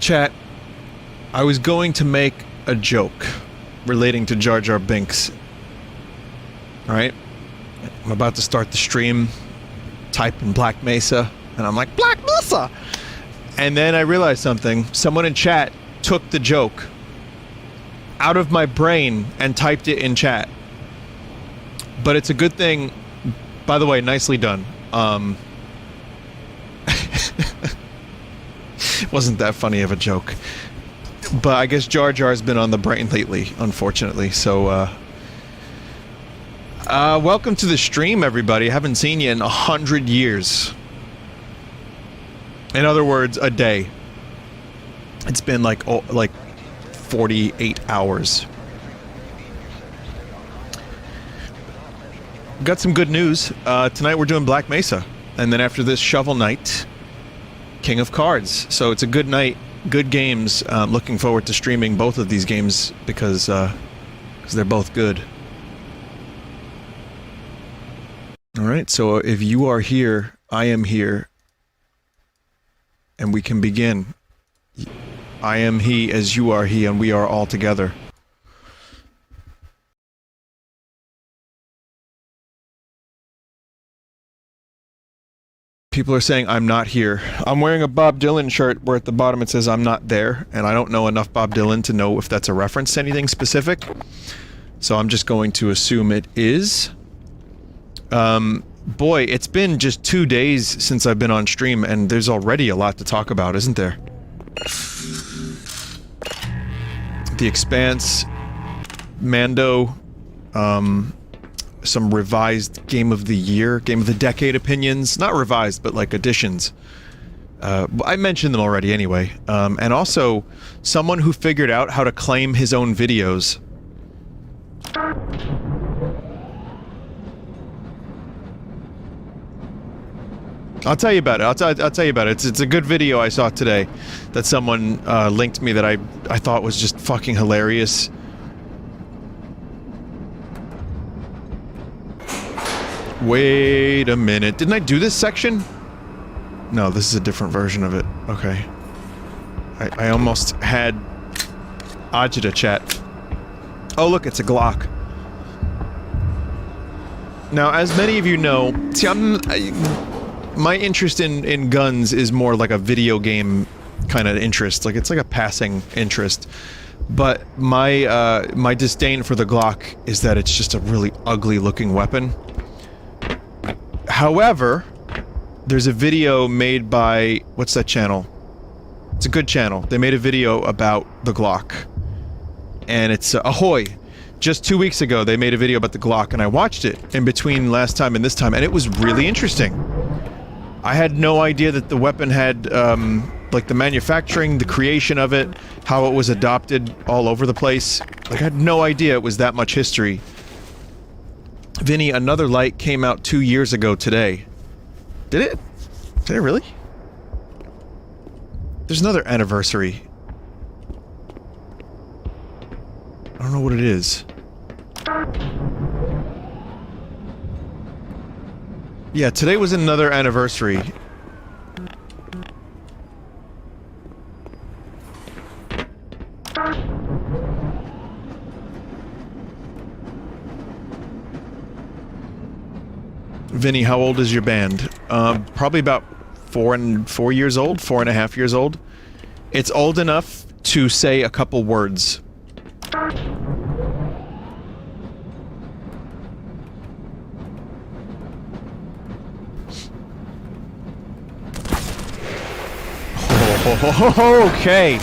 Chat, I was going to make a joke relating to Jar Jar Binks. Alright? I'm about to start the stream, type in Black Mesa, and I'm like, Black Mesa! And then I realized something. Someone in chat took the joke out of my brain and typed it in chat. But it's a good thing. By the way, nicely done. It wasn't that funny of a joke. But I guess Jar Jar's been on the brain lately, unfortunately. So, welcome to the stream, everybody. I haven't seen you in 100 years. In other words, a day. It's been like 48 hours. Got some good news. Tonight we're doing Black Mesa. And then after this, Shovel Knight, King of Cards. So it's a good night, good games. Looking forward to streaming both of these games because they're both good. Alright, so if you are here, I am here. And we can begin. I am he as you are he, and we are all together. People are saying I'm not here. I'm wearing a Bob Dylan shirt where at the bottom it says I'm not there, and I don't know enough Bob Dylan to know if that's a reference to anything specific. So I'm just going to assume it is. Boy, it's been just 2 days since I've been on stream, and there's already a lot to talk about, isn't there? The Expanse, Mando, some revised Game of the Year, Game of the Decade opinions. Not revised, but like additions. I mentioned them already anyway. And also, someone who figured out how to claim his own videos. I'll tell you about it. I'll tell you about it. It's a good video I saw today that someone linked me that I thought was just fucking hilarious. Wait a minute. Didn't I do this section? No, this is a different version of it. Okay. I almost had Ajita chat. Oh look, it's a Glock. Now, as many of you know, see, my interest in guns is more like a video game kind of interest. Like, it's like a passing interest. But my, my disdain for the Glock is that it's just a really ugly looking weapon. However, there's a video made by... what's that channel? It's a good channel. They made a video about the Glock. And it's Ahoy! Just 2 weeks ago, they made a video about the Glock, and I watched it in between last time and this time, and it was really interesting. I had no idea that the weapon had, like the manufacturing, the creation of it, how it was adopted all over the place. Like, I had no idea it was that much history. Vinny, Another Light came out 2 years ago today. Did it? Did it really? There's another anniversary. I don't know what it is. Yeah, today was another anniversary. Vinny, how old is your band? Probably about 4 years old, 4.5 years old. It's old enough to say a couple words. Okay.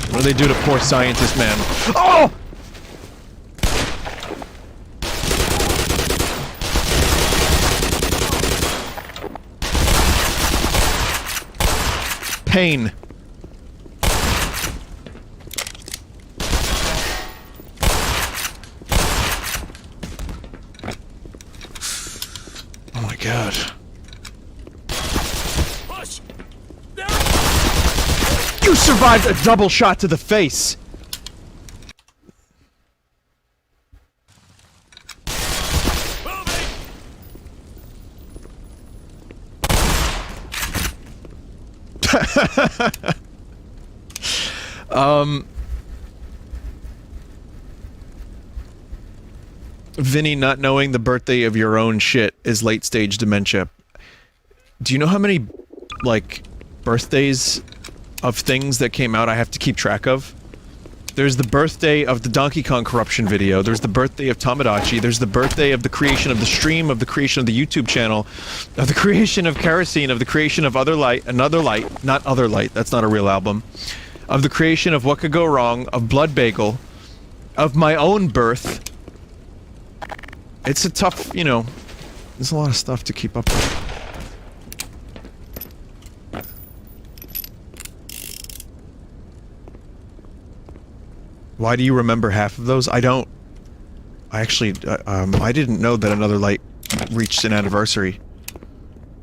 What do they do to poor scientist man? Oh! Pain. Oh my god. You survived a double shot to the face! Vinny, not knowing the birthday of your own shit is late stage dementia. Do you know how many, like, birthdays of things that came out I have to keep track of? There's the birthday of the Donkey Kong corruption video, there's the birthday of Tamagotchi, there's the birthday of the creation of the stream, of the creation of the YouTube channel, of the creation of Kerosene, of the creation of Other Light, Another Light, not Other Light, that's not a real album, of the creation of What Could Go Wrong, of Blood Bagel, of my own birth. It's a tough, you know, there's a lot of stuff to keep up with. Why do you remember half of those? I don't. I actually, I didn't know that Another Light reached an anniversary.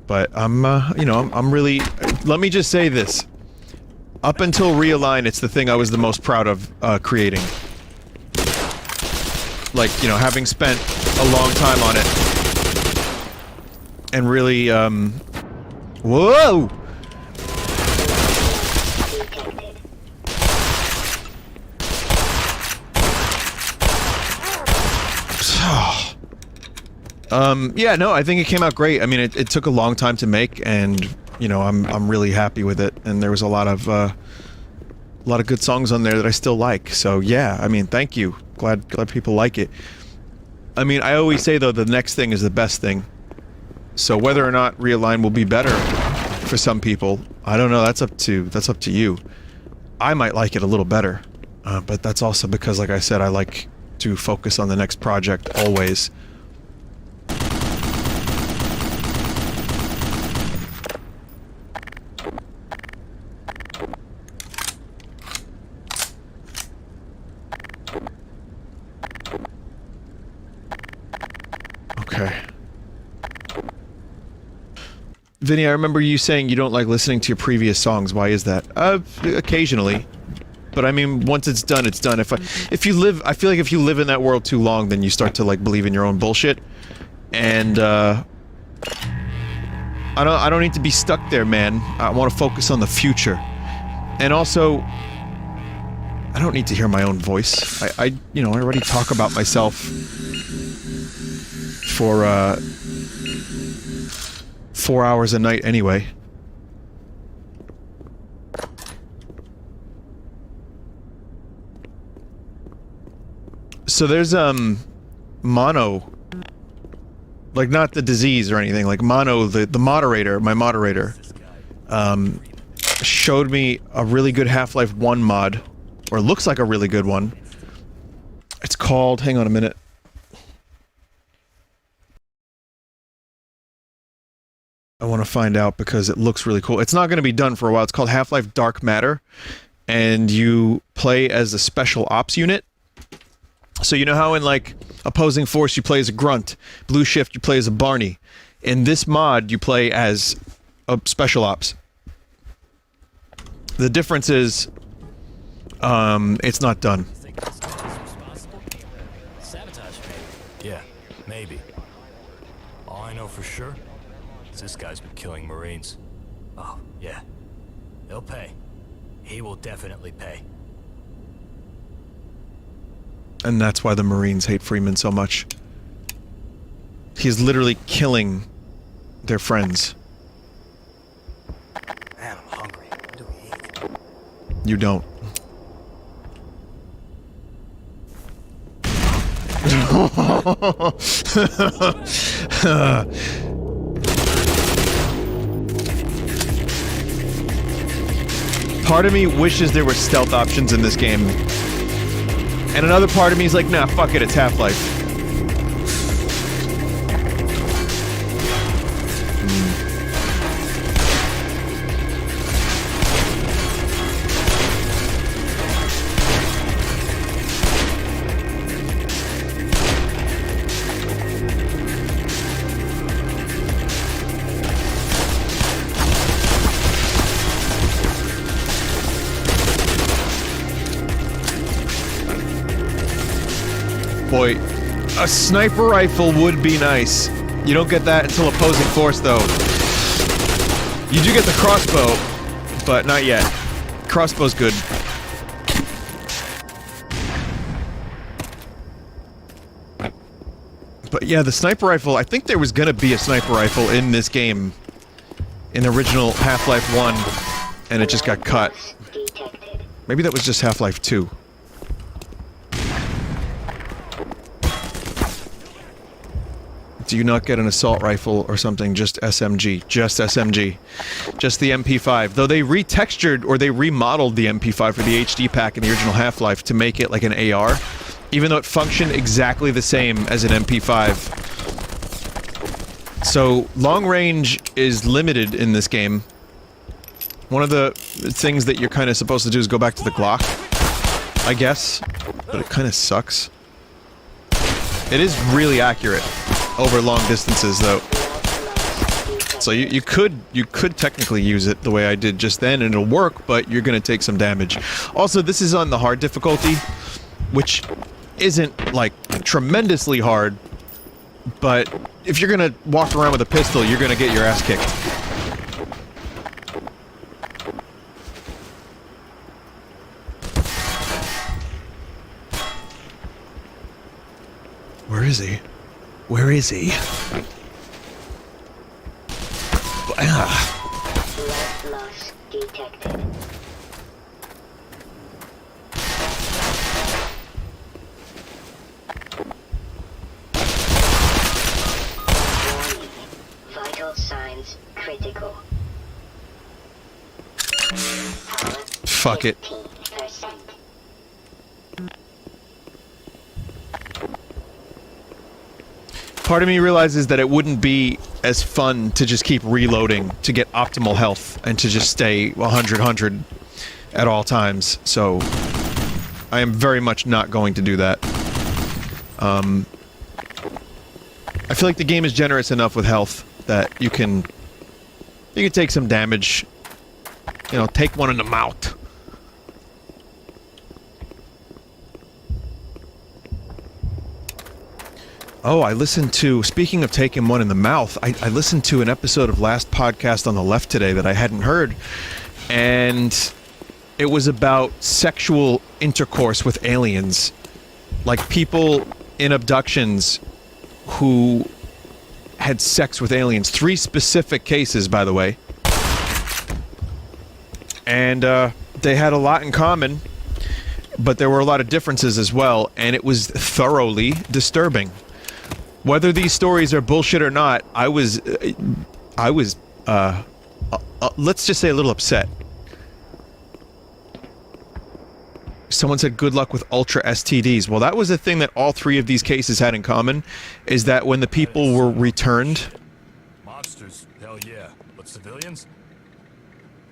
But you know, I'm really, let me just say this. Up until Realign, it's the thing I was the most proud of, creating. Like, you know, having spent a long time on it. And really, whoa! Yeah, no, I think it came out great. I mean, it took a long time to make, and, you know, I'm really happy with it, and there was a lot of good songs on there that I still like, so yeah, I mean, thank you. Glad people like it. I mean, I always say, though, the next thing is the best thing. So whether or not Realign will be better for some people, I don't know, that's up to you. I might like it a little better, but that's also because, like I said, I like to focus on the next project, always. Okay. Vinny, I remember you saying you don't like listening to your previous songs. Why is that? Occasionally. But I mean, once it's done, it's done. If you live, I feel like if you live in that world too long, then you start to, like, believe in your own bullshit. And, I don't need to be stuck there, man. I want to focus on the future. And also, I don't need to hear my own voice. You know, I already talk about myself for, 4 hours a night anyway. So there's, Mono. Like, not the disease or anything, like Mono, the moderator, my moderator, showed me a really good Half-Life 1 mod, or looks like a really good one. It's called, hang on a minute. I want to find out because it looks really cool. It's not going to be done for a while. It's called Half-Life Dark Matter, and you play as a special ops unit. So you know how in, like, Opposing Force you play as a Grunt, Blue Shift you play as a Barney. In this mod you play as a Special Ops. The difference is, it's not done. Sabotage, maybe. Yeah, maybe. All I know for sure is this guy's been killing Marines. Oh, yeah. He'll pay. He will definitely pay. And that's why the Marines hate Freeman so much. He's literally killing their friends. Man, I'm hungry. What do we eat? You don't. Part of me wishes there were stealth options in this game. And another part of me is like, nah, fuck it, it's Half-Life. Boy, a sniper rifle would be nice. You don't get that until Opposing Force, though. You do get the crossbow, but not yet. Crossbow's good. But yeah, the sniper rifle, I think there was gonna be a sniper rifle in this game. In the original Half-Life 1, and it just got cut. Maybe that was just Half-Life 2. Do you not get an assault rifle or something? Just SMG. Just SMG. Just the MP5. Though they retextured or they remodeled the MP5 for the HD pack in the original Half-Life to make it like an AR, even though it functioned exactly the same as an MP5. So, long range is limited in this game. One of the things that you're kind of supposed to do is go back to the Glock, I guess, but it kind of sucks. It is really accurate over long distances, though. So you could technically use it the way I did just then, and it'll work, but you're gonna take some damage. Also, this is on the hard difficulty, which isn't, like, tremendously hard, but if you're gonna walk around with a pistol, you're gonna get your ass kicked. Where is he? Where is he? Blood loss detected. Warning. Vital signs critical. Power Fuck it. 15%. Part of me realizes that it wouldn't be as fun to just keep reloading to get optimal health and to just stay 100 at all times, so I am very much not going to do that. I feel like the game is generous enough with health that you can take some damage, you know, take one in the mouth. Oh, I listened to, speaking of taking one in the mouth, I listened to an episode of Last Podcast on the Left today that I hadn't heard, and it was about sexual intercourse with aliens. Like, people in abductions who had sex with aliens. 3 specific cases, by the way. And, they had a lot in common, but there were a lot of differences as well, and it was thoroughly disturbing. Whether these stories are bullshit or not, I was, let's just say a little upset. Someone said good luck with ultra STDs. Well, that was the thing that all 3 of these cases had in common, is that when the people were returned... Monsters, hell yeah. But civilians?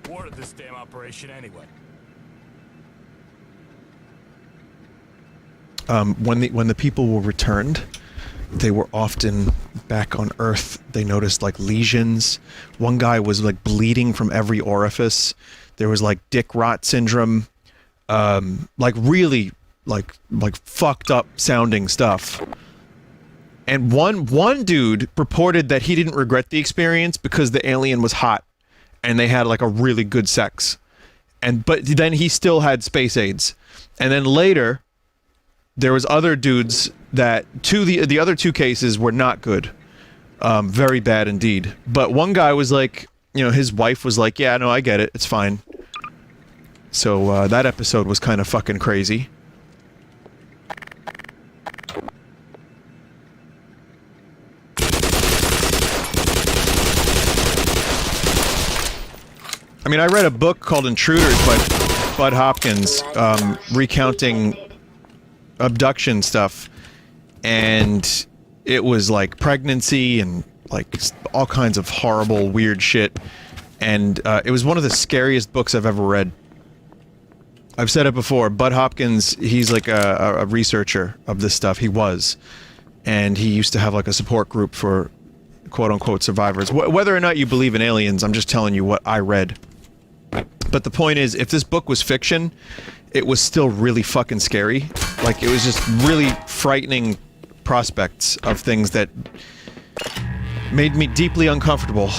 Who ordered this damn operation anyway? When the people were returned, they were often back on Earth. They noticed, like, lesions. One guy was, like, bleeding from every orifice. There was, like, dick rot syndrome. Like, really, like fucked up sounding stuff. And one dude reported that he didn't regret the experience because the alien was hot and they had, like, a really good sex. But then he still had space AIDS. And then later, there was other dudes that the other 2 cases were not good. Very bad indeed. But one guy was like, you know, his wife was like, yeah, no, I get it. It's fine. So, that episode was kind of fucking crazy. I mean, I read a book called Intruders by Bud Hopkins, recounting abduction stuff, and it was like pregnancy and like all kinds of horrible, weird shit, and it was one of the scariest books I've ever read. I've said it before, Bud Hopkins, he's like a researcher of this stuff. He was. And he used to have like a support group for quote-unquote survivors. Whether or not you believe in aliens, I'm just telling you what I read. But the point is, if this book was fiction, it was still really fucking scary. Like, it was just really frightening prospects of things that made me deeply uncomfortable.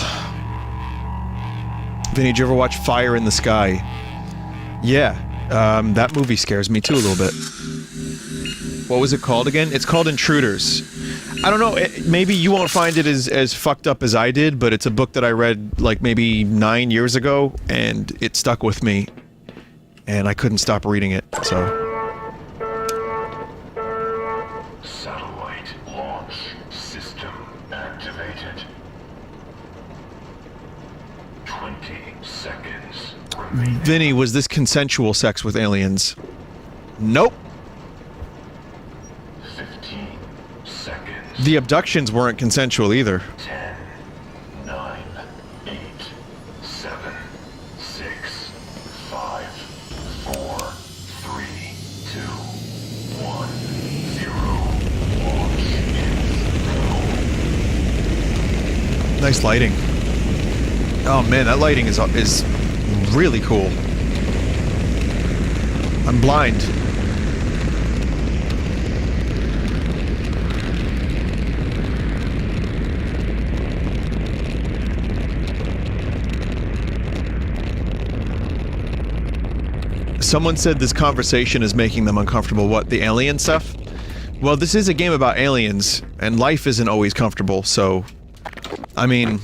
Vinny, did you ever watch Fire in the Sky? Yeah, that movie scares me too a little bit. What was it called again? It's called Intruders. I don't know, maybe you won't find it as fucked up as I did, but it's a book that I read like maybe 9 years ago, and it stuck with me, and I couldn't stop reading it, so... Satellite launch system activated. 20 seconds remaining. Vinny, was this consensual sex with aliens? Nope. 15 seconds. The abductions weren't consensual either. 10, 9, 8, 7, 6, 5, 4, 3, 2, 1, 0. Launch in. Nice lighting. Oh man, that lighting is really cool. I'm blind. Someone said this conversation is making them uncomfortable. What, the alien stuff? Well, this is a game about aliens, and life isn't always comfortable, so... I mean...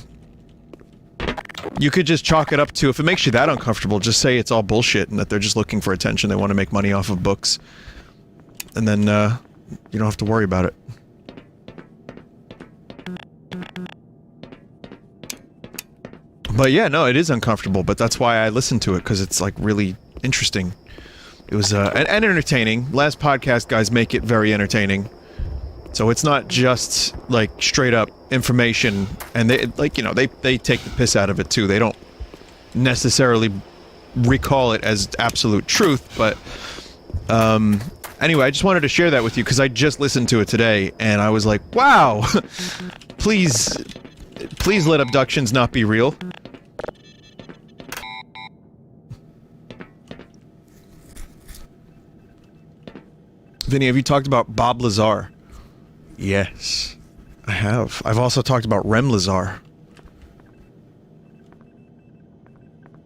You could just chalk it up to, if it makes you that uncomfortable, just say it's all bullshit and that they're just looking for attention, they want to make money off of books. And then, you don't have to worry about it. But yeah, no, it is uncomfortable, but that's why I listen to it, because it's, like, really interesting. It was, and entertaining. Last podcast guys make it very entertaining. So it's not just, like, straight up information, and they, like, you know, they take the piss out of it too. They don't necessarily recall it as absolute truth, but, anyway, I just wanted to share that with you, because I just listened to it today, and I was like, wow! Please let abductions not be real. Vinny, have you talked about Bob Lazar? Yes, I have. I've also talked about Rem Lazar.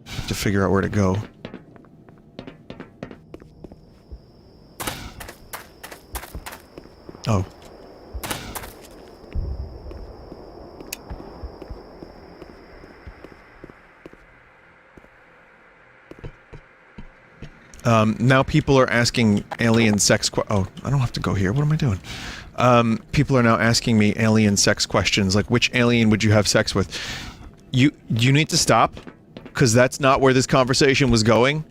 Have to figure out where to go. Oh. Now people are asking alien sex oh, I don't have to go here. What am I doing? People are now asking me alien sex questions, like which alien would you have sex with? You need to stop, because that's not where this conversation was going.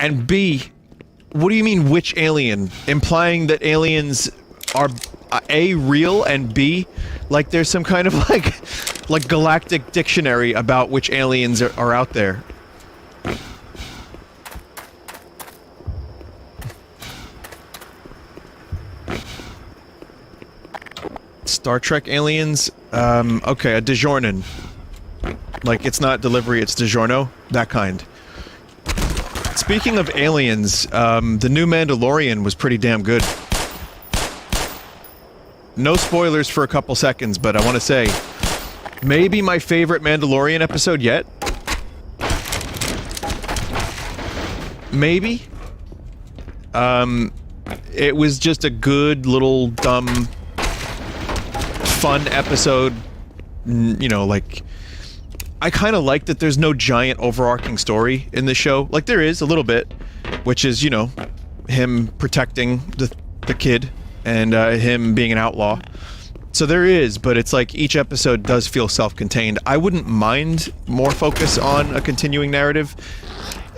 And B, what do you mean which alien? Implying that aliens are A, real, and B, like there's some kind of like galactic dictionary about which aliens are out there. Star Trek aliens? Okay, a DiGiorno. Like, it's not delivery, it's DiGiorno. That kind. Speaking of aliens, the new Mandalorian was pretty damn good. No spoilers for a couple seconds, but I want to say, maybe my favorite Mandalorian episode yet? Maybe? It was just a good little dumb... fun episode, you know, like, I kind of like that there's no giant overarching story in this show. Like, there is a little bit, which is, you know, him protecting the kid, and him being an outlaw. So there is, but it's like, each episode does feel self-contained. I wouldn't mind more focus on a continuing narrative,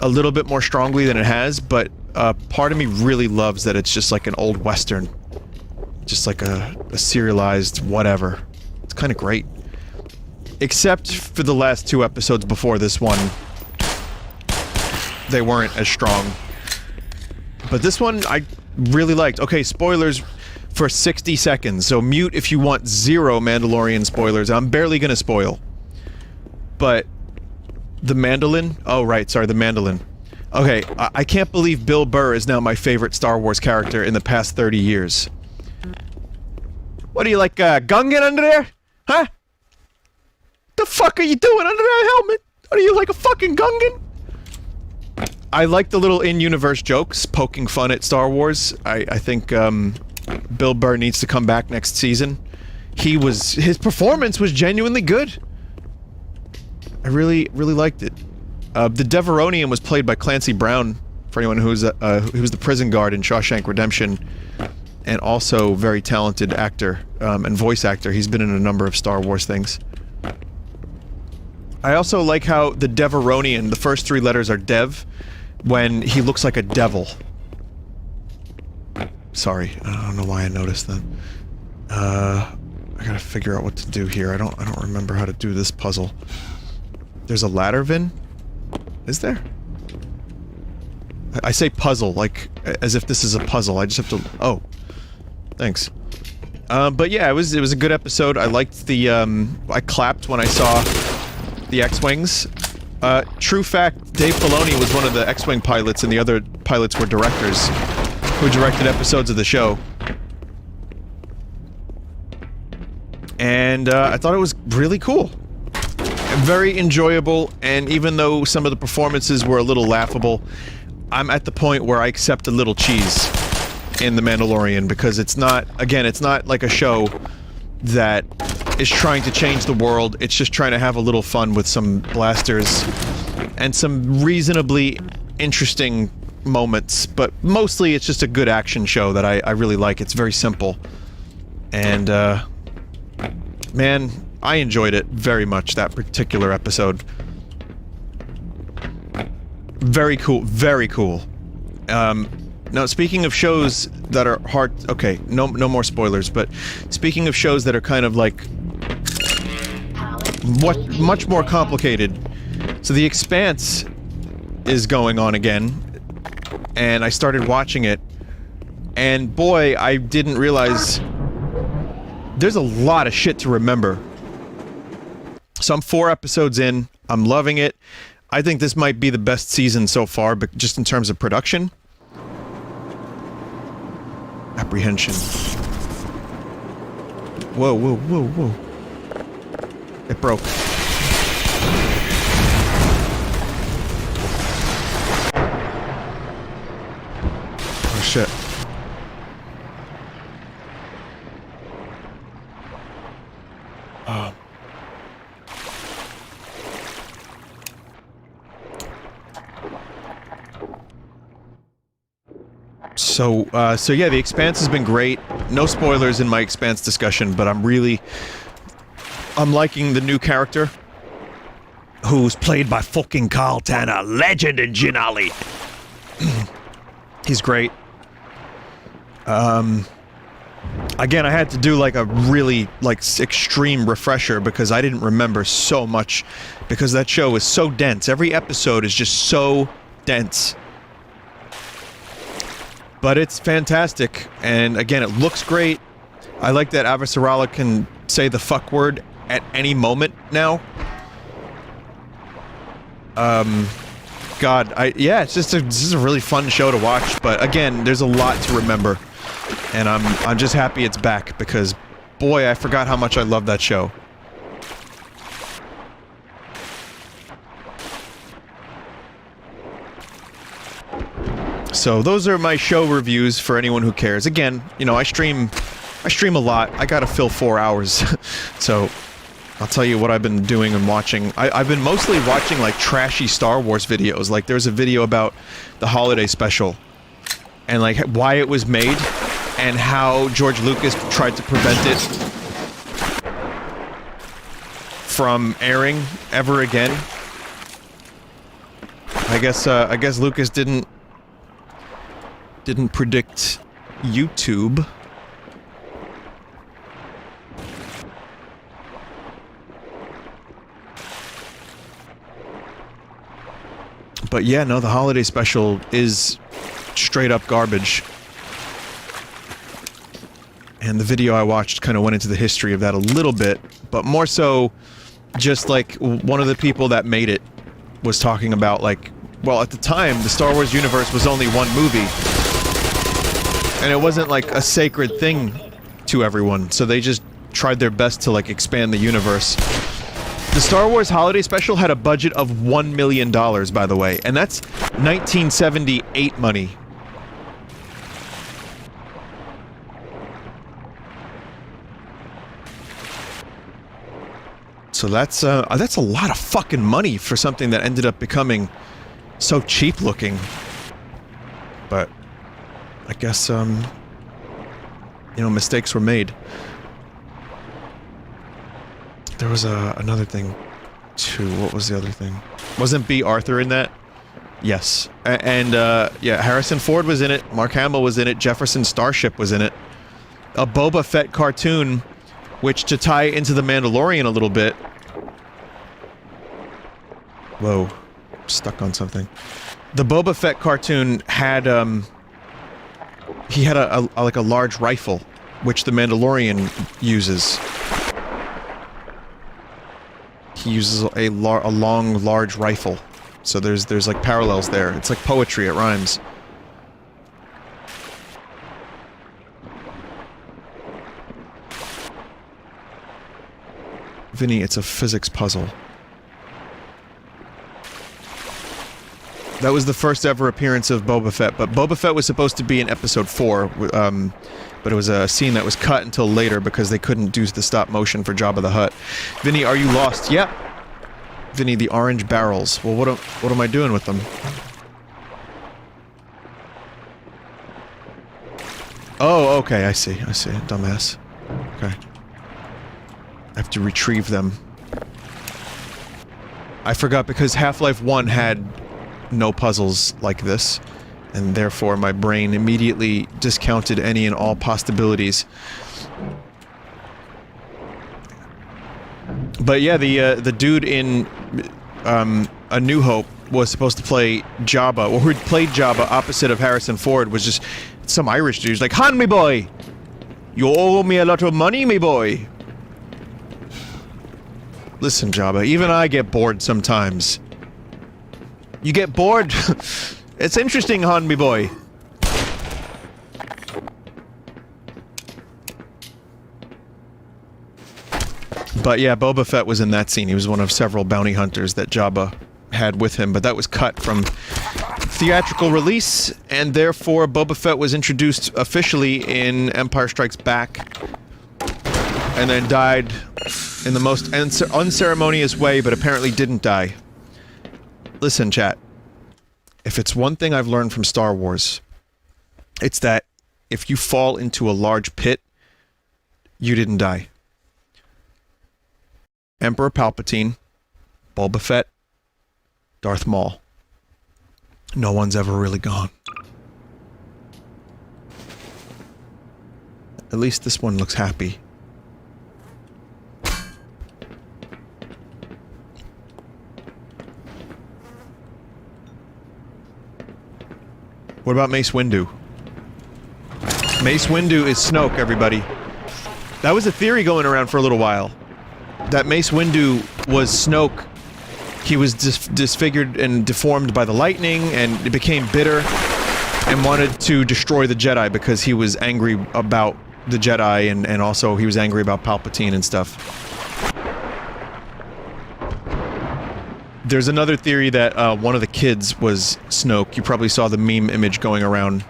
a little bit more strongly than it has, but part of me really loves that it's just like an old western. Just like a serialized whatever. It's kind of great. Except for the last 2 episodes before this one. They weren't as strong. But this one, I really liked. Okay, spoilers for 60 seconds. So mute if you want 0 Mandalorian spoilers. I'm barely gonna spoil. But... the mandolin? Oh, right, sorry, the mandolin. Okay, I can't believe Bill Burr is now my favorite Star Wars character in the past 30 years. What are you, like, Gungan under there? Huh? The fuck are you doing under that helmet? What are you, like a fucking Gungan? I like the little in-universe jokes, poking fun at Star Wars. I think, Bill Burr needs to come back next season. His performance was genuinely good. I really liked it. The Deveronian was played by Clancy Brown, for anyone who's the prison guard in Shawshank Redemption, and also very talented actor, and voice actor. He's been in a number of Star Wars things. I also like how the Deveronian, the first 3 letters are Dev, when he looks like a devil. Sorry, I don't know why I noticed that. I gotta figure out what to do here. I don't remember how to do this puzzle. There's a ladder, Vin? Is there? I say puzzle, like, as if this is a puzzle. I just have to... Oh. Thanks. But yeah, it was a good episode. I liked the, I clapped when I saw the X-Wings. True fact, Dave Filoni was one of the X-Wing pilots, and the other pilots were directors who directed episodes of the show. And, I thought it was really cool. Very enjoyable, and even though some of the performances were a little laughable, I'm at the point where I accept a little cheese in The Mandalorian, because it's not, again, it's not like a show that is trying to change the world. It's just trying to have a little fun with some blasters and some reasonably interesting moments, but mostly it's just a good action show that I really like. It's very simple. And, man, I enjoyed it very much, that particular episode. Very cool, very cool. Now, speaking of shows that are hard... Okay, no more spoilers, but speaking of shows that are kind of like... much more complicated. So The Expanse is going on again, and I started watching it, and boy, I didn't realize... There's a lot of shit to remember. So I'm 4 episodes in, I'm loving it. I think this might be the best season so far, but just in terms of production. Apprehension. Whoa, whoa, whoa, whoa. It broke. Oh shit. Oh. So yeah, The Expanse has been great. No spoilers in my Expanse discussion, but I'm liking the new character, who's played by fucking Carl Tanner, legend in Jinali. He's great. Again, I had to do like a really, like, extreme refresher because I didn't remember so much, because that show is so dense. Every episode is just so dense. But it's fantastic, and again, it looks great. I like that Avasarala can say the fuck word at any moment now. God, yeah, it's just this is a really fun show to watch, but again, there's a lot to remember. And I'm just happy it's back, because boy, I forgot how much I love that show. So those are my show reviews for anyone who cares. Again, you know, I stream a lot. I gotta fill 4 hours. So I'll tell you what I've been doing and watching. I've been mostly watching like trashy Star Wars videos. Like there's a video about the holiday special and like why it was made and how George Lucas tried to prevent it from airing ever again. I guess Lucas didn't predict YouTube. But yeah, no, the holiday special is straight up garbage. And the video I watched kind of went into the history of that a little bit, but more so just like one of the people that made it was talking about like, well, at the time, the Star Wars universe was only one movie. And it wasn't like a sacred thing to everyone, so they just tried their best to like expand the universe. The Star Wars Holiday Special had a budget of $1 million, by the way, and that's 1978 money. So that's a lot of fucking money for something that ended up becoming so cheap looking. But I guess, you know, mistakes were made. There was another thing, too. What was the other thing? Wasn't B. Arthur in that? Yes. Yeah, Harrison Ford was in it, Mark Hamill was in it, Jefferson Starship was in it. A Boba Fett cartoon, which, to tie into The Mandalorian a little bit... Whoa. Stuck on something. The Boba Fett cartoon had, he had like a large rifle, which the Mandalorian uses. He uses a long, large rifle. So there's like parallels there. It's like poetry, it rhymes. Vinny, it's a physics puzzle. That was the first ever appearance of Boba Fett, but Boba Fett was supposed to be in episode 4, but it was a scene that was cut until later because they couldn't do the stop motion for Jabba the Hutt. Vinny, are you lost? Yep. Vinny, the orange barrels. Well, what am I doing with them? Oh, okay, I see, dumbass. Okay. I have to retrieve them. I forgot because Half-Life 1 had no puzzles like this, and therefore my brain immediately discounted any and all possibilities. But yeah, the dude in A New Hope was supposed to play Jabba, or who'd played Jabba opposite of Harrison Ford, was just some Irish dude. He's like, "Han, me boy! You owe me a lot of money, me boy!" Listen, Jabba, even I get bored sometimes. You get bored? It's interesting, Han, me boy. But yeah, Boba Fett was in that scene. He was one of several bounty hunters that Jabba had with him, but that was cut from theatrical release, and therefore Boba Fett was introduced officially in Empire Strikes Back, and then died in the most unceremonious way, but apparently didn't die. Listen, chat. If it's one thing I've learned from Star Wars, it's that if you fall into a large pit, you didn't die. Emperor Palpatine, Boba Fett, Darth Maul. No one's ever really gone. At least this one looks happy. What about Mace Windu? Mace Windu is Snoke, everybody. That was a theory going around for a little while. That Mace Windu was Snoke. He was disfigured and deformed by the lightning, and it became bitter and wanted to destroy the Jedi because he was angry about the Jedi, and also he was angry about Palpatine and stuff. There's another theory that one of the kids was Snoke. You probably saw the meme image going around.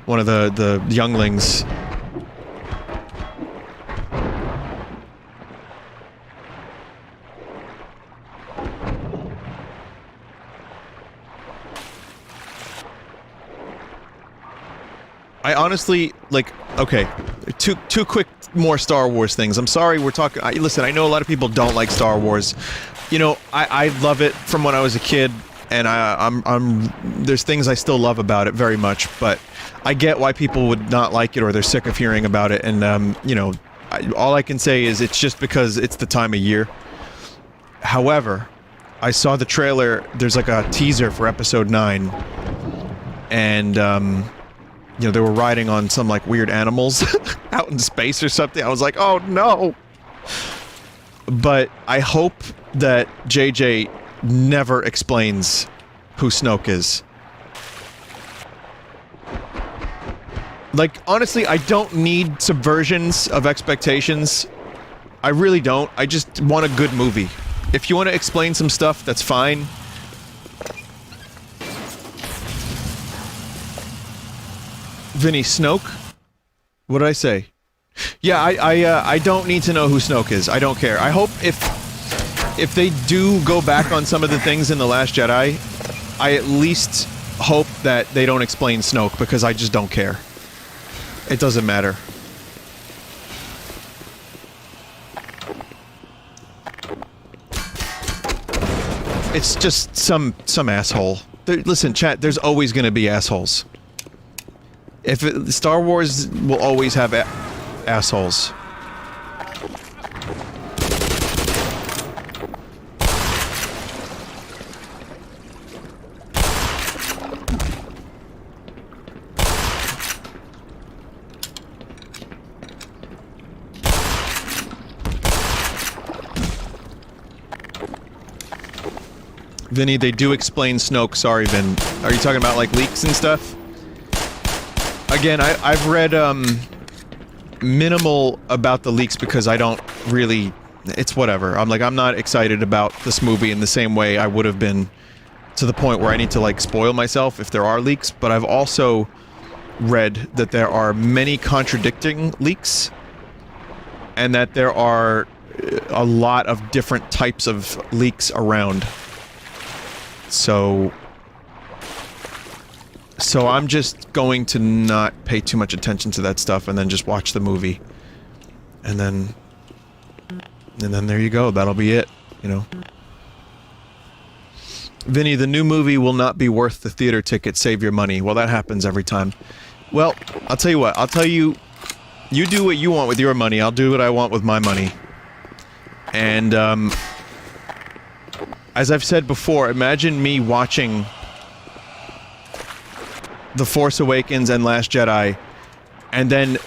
One of the younglings. I honestly, like, okay, two quick more Star Wars things. I'm sorry we're talking, listen, I know a lot of people don't like Star Wars. You know, I love it from when I was a kid, and there's things I still love about it very much, but I get why people would not like it or they're sick of hearing about it, and, you know, all I can say is it's just because it's the time of year. However, I saw the trailer, there's like a teaser for Episode 9, and, you know, they were riding on some, like, weird animals out in space or something. I was like, oh no! But I hope that JJ never explains who Snoke is. Like, honestly, I don't need subversions of expectations. I really don't. I just want a good movie. If you want to explain some stuff, that's fine. Vinny, Snoke? What did I say? Yeah, I don't need to know who Snoke is. I don't care. I hope if they do go back on some of the things in The Last Jedi, I at least hope that they don't explain Snoke, because I just don't care. It doesn't matter. It's just some asshole. Listen, chat, there's always gonna be assholes. Star Wars will always have assholes. Vinny, they do explain Snoke. Sorry, Vin. Are you talking about, like, leaks and stuff? Again, I've read, minimal about the leaks because I don't really... It's whatever. I'm not excited about this movie in the same way I would have been to the point where I need to, like, spoil myself if there are leaks, but I've also read that there are many contradicting leaks, and that there are a lot of different types of leaks around. So I'm just going to not pay too much attention to that stuff and then just watch the movie. And then there you go. That'll be it, you know. Vinny, the new movie will not be worth the theater ticket. Save your money. Well, that happens every time. Well, I'll tell you what. I'll tell you, you do what you want with your money. I'll do what I want with my money. And, as I've said before, imagine me watching The Force Awakens and Last Jedi, and then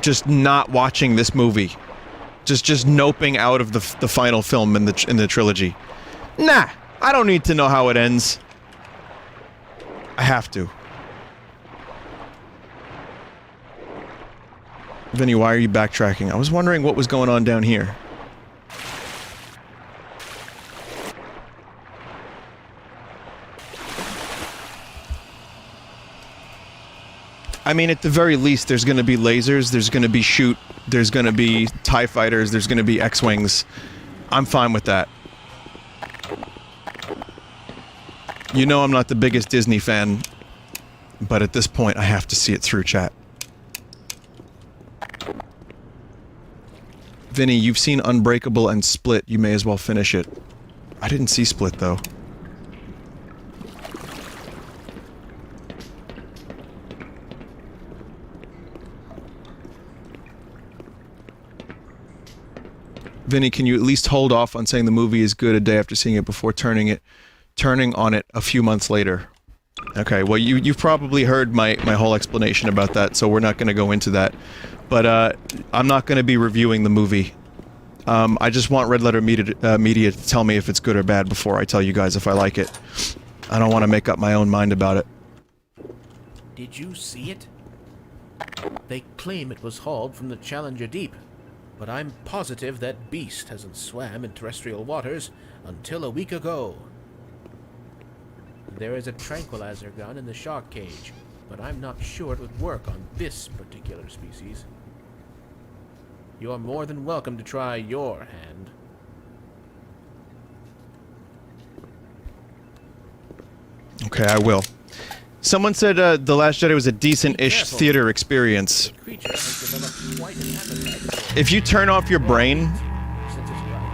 just not watching this movie. Just noping out of the final film in the trilogy. Nah! I don't need to know how it ends. I have to. Vinny, why are you backtracking? I was wondering what was going on down here. I mean, at the very least, there's gonna be lasers, there's gonna be there's gonna be TIE fighters, there's gonna be X-Wings. I'm fine with that. You know I'm not the biggest Disney fan, but at this point, I have to see it through, chat. Vinny, you've seen Unbreakable and Split, you may as well finish it. I didn't see Split, though. Vinny, can you at least hold off on saying the movie is good a day after seeing it before turning on it a few months later? Okay, well you've probably heard my whole explanation about that, so we're not going to go into that. But I'm not going to be reviewing the movie. I just want Red Letter Media to tell me if it's good or bad before I tell you guys if I like it. I don't want to make up my own mind about it. Did you see it? They claim it was hauled from the Challenger Deep, but I'm positive that beast hasn't swam in terrestrial waters until a week ago. There is a tranquilizer gun in the shark cage, but I'm not sure it would work on this particular species. You're more than welcome to try your hand. Okay, I will. Someone said The Last Jedi was a decent-ish theater experience. The creature has developed quite an appetite for If you turn off your brain... since its arrival.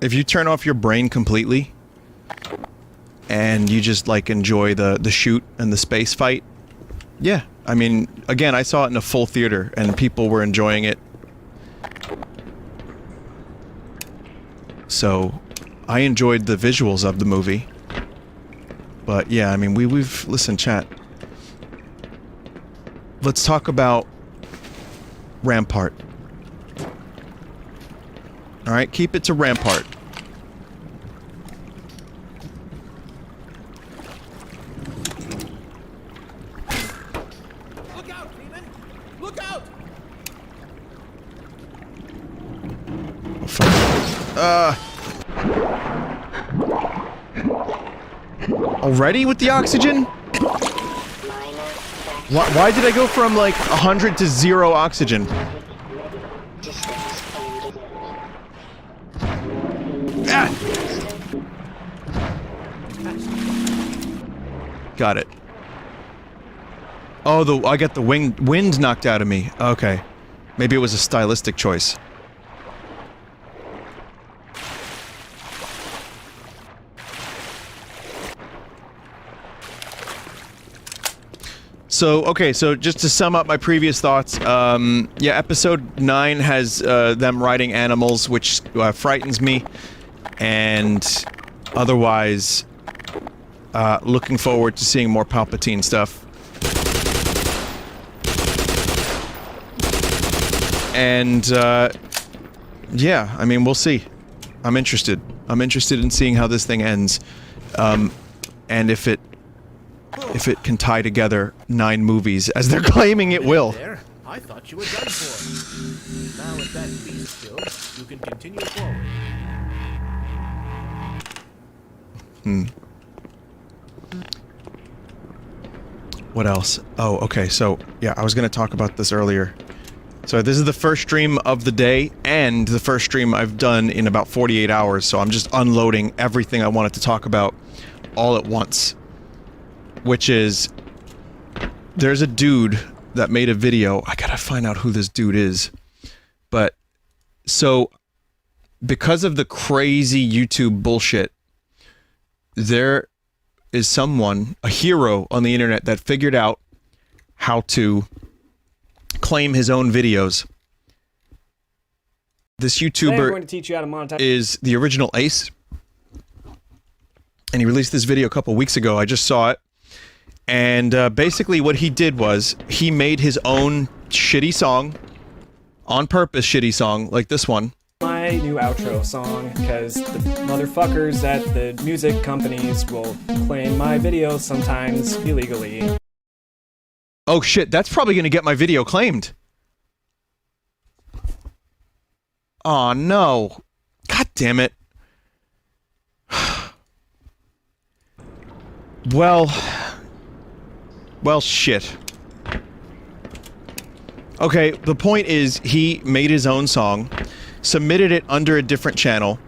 If you turn off your brain completely, and you just, like, enjoy the shoot and the space fight, yeah. I mean, again, I saw it in a full theater, and people were enjoying it. So, I enjoyed the visuals of the movie. But, yeah, I mean, we've... Listen, chat. Let's talk about Rampart. Alright, keep it to Rampart. Look out, demon! Look out! fuck. Already with the oxygen? Why did I go from like 100 to 0 oxygen? Ah! Got it. Oh, I got the wind knocked out of me. Okay. Maybe it was a stylistic choice. So, okay, so just to sum up my previous thoughts, yeah, episode 9 has them riding animals, which frightens me, and otherwise, looking forward to seeing more Palpatine stuff. And, yeah, I mean, we'll see. I'm interested. I'm interested in seeing how this thing ends, and if it can tie together 9 movies, as they're claiming it will. There, I thought you were done for. Now with that beast killed, you can continue forward. What else? Oh, okay, so, yeah, I was gonna talk about this earlier. So this is the first stream of the day, and the first stream I've done in about 48 hours, so I'm just unloading everything I wanted to talk about all at once. Which is, there's a dude that made a video. I gotta find out who this dude is. But, so, because of the crazy YouTube bullshit, there is someone, a hero on the internet, that figured out how to claim his own videos. This YouTuber Today I'm going to teach you how to monetize. Is the original Ace. And he released this video a couple weeks ago. I just saw it. And basically what he did was, he made his own shitty song, on purpose shitty song, like this one. My new outro song, because the motherfuckers at the music companies will claim my videos sometimes illegally. Oh shit, that's probably gonna get my video claimed. Aw, no. God damn it. Well, shit. Okay, the point is, he made his own song, submitted it under a different channel,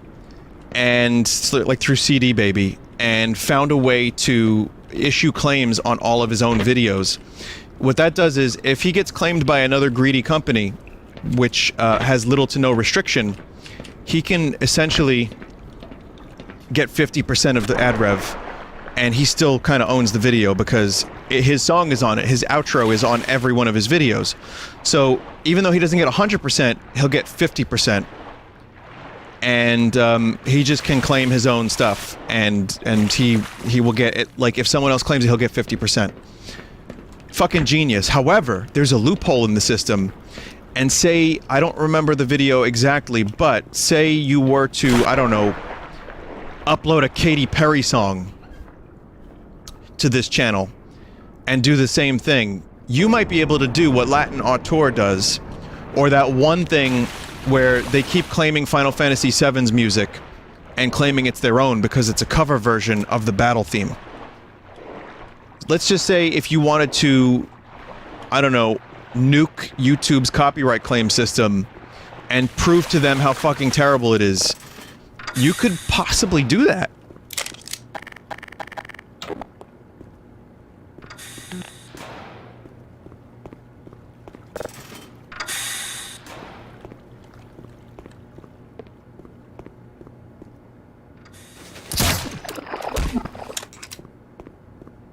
and, like, through CD Baby, and found a way to issue claims on all of his own videos. What that does is, if he gets claimed by another greedy company, which has little to no restriction, he can essentially get 50% of the ad rev, and he still kind of owns the video because his song is on it. His outro is on every one of his videos. So even though he doesn't get 100%, he'll get 50%. And he just can claim his own stuff, and he will get it. Like, if someone else claims it, he'll get 50%. Fucking genius. However, there's a loophole in the system. And say, I don't remember the video exactly, but say you were to, I don't know, upload a Katy Perry song to this channel and do the same thing, you might be able to do what Latin Auteur does, or that one thing where they keep claiming Final Fantasy VII's music and claiming it's their own because it's a cover version of the battle theme. Let's just say if you wanted to, I don't know, nuke YouTube's copyright claim system and prove to them how fucking terrible it is, you could possibly do that.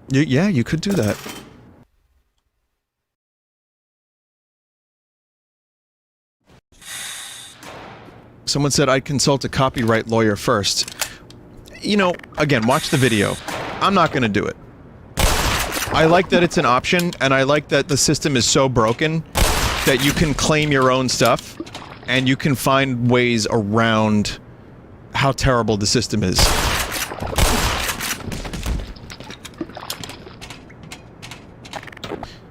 Yeah, you could do that. Someone said I'd consult a copyright lawyer first. You know, again, watch the video. I'm not gonna do it. I like that it's an option, and I like that the system is so broken that you can claim your own stuff, and you can find ways around how terrible the system is.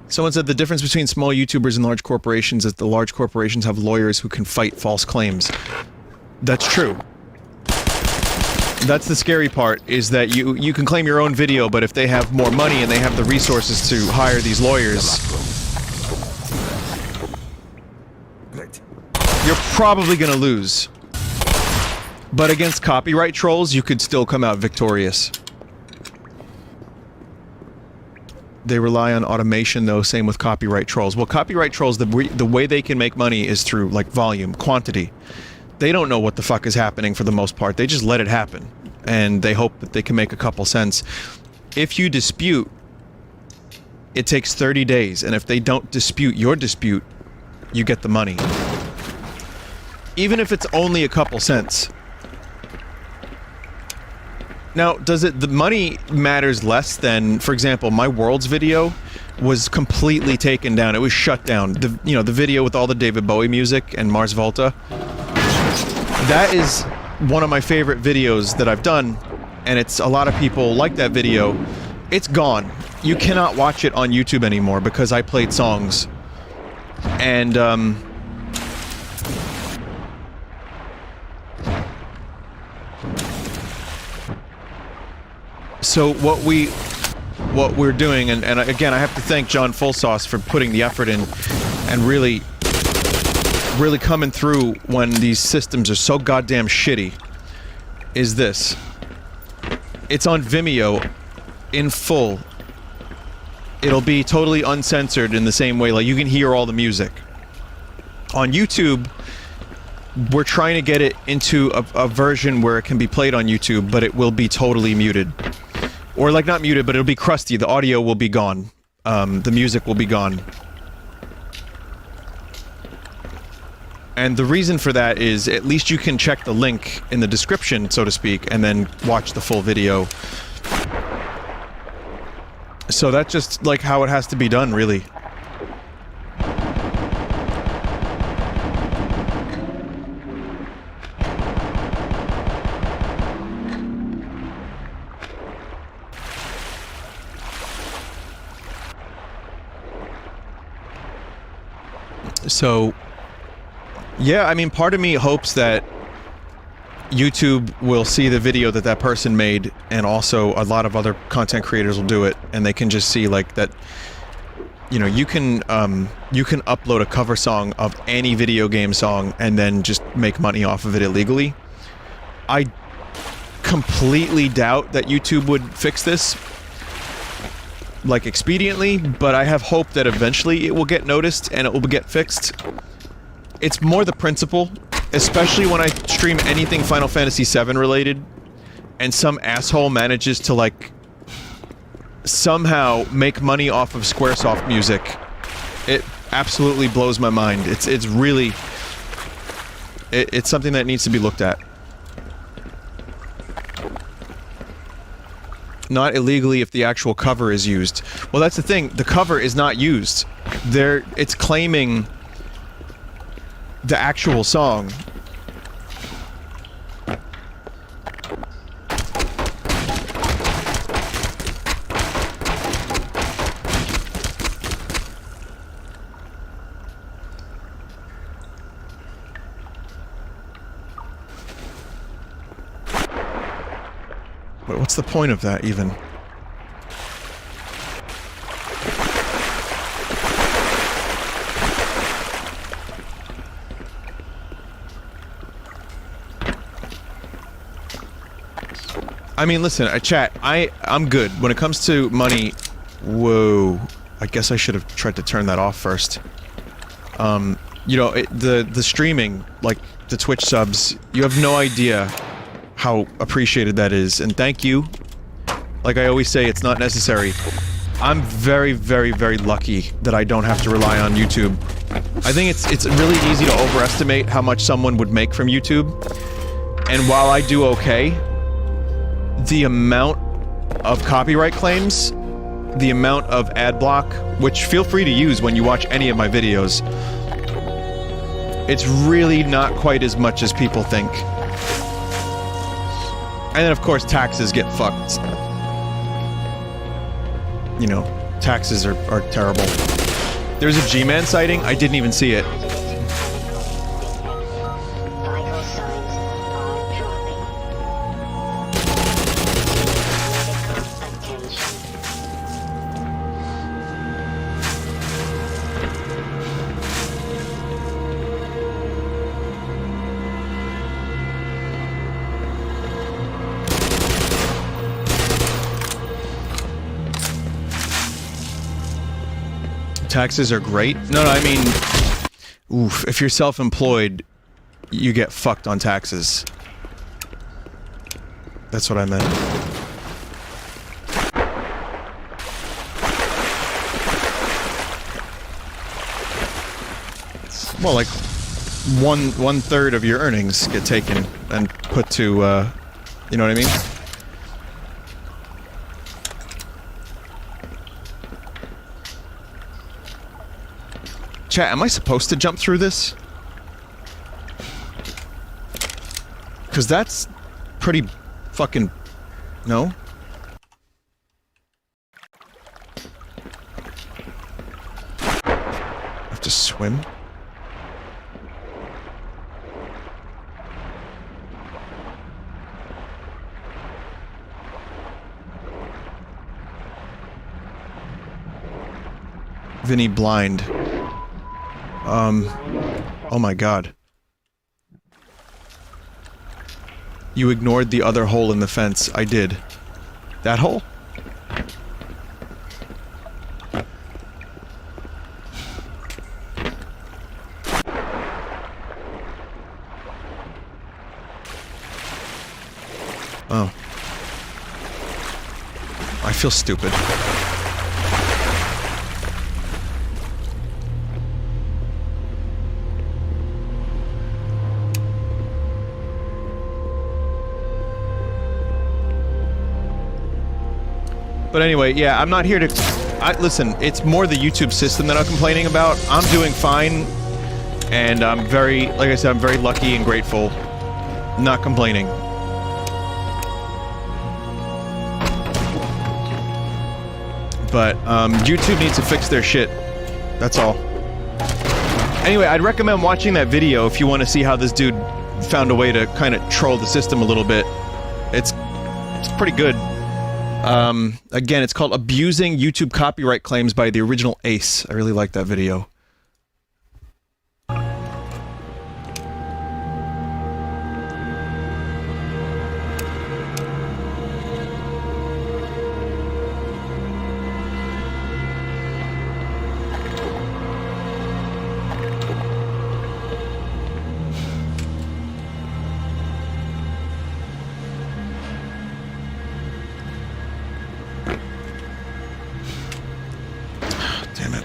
Someone said the difference between small YouTubers and large corporations is the large corporations have lawyers who can fight false claims. That's true. That's the scary part, is that you can claim your own video, but if they have more money and they have the resources to hire these lawyers, you're probably gonna lose. But against copyright trolls, you could still come out victorious. They rely on automation, though, same with copyright trolls. Well, copyright trolls, the way they can make money is through, like, volume, quantity. They don't know what the fuck is happening for the most part. They just let it happen. And they hope that they can make a couple cents. If you dispute, it takes 30 days. And if they don't dispute your dispute, you get the money. Even if it's only a couple cents. Now, the money matters less than, for example, my Worlds video was completely taken down. It was shut down. The video with all the David Bowie music and Mars Volta. That is one of my favorite videos that I've done, and it's a lot of people like that video. It's gone. You cannot watch it on YouTube anymore because I played songs. And, so what we're doing, and again, I have to thank John Fullsauce for putting the effort in and really coming through when these systems are so goddamn shitty, is this. It's on Vimeo in full. It'll be totally uncensored in the same way, like you can hear all the music. On YouTube, we're trying to get it into a version where it can be played on YouTube, but it will be totally muted. Or, like, not muted, but it'll be crusty. The audio will be gone. The music will be gone. And the reason for that is, at least you can check the link in the description, so to speak, and then watch the full video. So that's just, like, how it has to be done, really. So, yeah, I mean, part of me hopes that YouTube will see the video that that person made, and also a lot of other content creators will do it, and they can just see, like, that, you know, you can upload a cover song of any video game song and then just make money off of it illegally. I completely doubt that YouTube would fix this, like, expediently, but I have hope that eventually it will get noticed and it will get fixed. It's more the principle, especially when I stream anything Final Fantasy VII related, and some asshole manages to, like, somehow make money off of Squaresoft music. It absolutely blows my mind. It's really... It's something that needs to be looked at. Not illegally if the actual cover is used. Well, that's the thing. The cover is not used. It's claiming the actual song. But what's the point of that, even? I mean, listen, chat, I'm good. When it comes to money... Whoa. I guess I should have tried to turn that off first. You know, the streaming, like, the Twitch subs, you have no idea how appreciated that is, and thank you. Like I always say, it's not necessary. I'm very, very, very lucky that I don't have to rely on YouTube. I think it's really easy to overestimate how much someone would make from YouTube. And while I do okay, the amount of copyright claims, the amount of ad block, which feel free to use when you watch any of my videos, it's really not quite as much as people think. And then, of course, taxes get fucked. You know, taxes are terrible. There's a G-Man sighting? I didn't even see it. Vital signs taxes are great. No, I mean, oof, if you're self-employed, you get fucked on taxes. That's what I meant. Well, like, one third of your earnings get taken and put to, you know what I mean? Chat, am I supposed to jump through this? Because that's pretty fucking... No? I have to swim? Vinny blind. Oh my god. You ignored the other hole in the fence. I did. That hole? Oh. I feel stupid. But anyway, yeah, I'm not here to... listen, it's more the YouTube system that I'm complaining about. I'm doing fine, and I'm very... Like I said, I'm very lucky and grateful. Not complaining. But, YouTube needs to fix their shit. That's all. Anyway, I'd recommend watching that video if you want to see how this dude found a way to kind of troll the system a little bit. It's pretty good. Again, it's called Abusing YouTube Copyright Claims by the Original Ace. I really like that video. Damn it.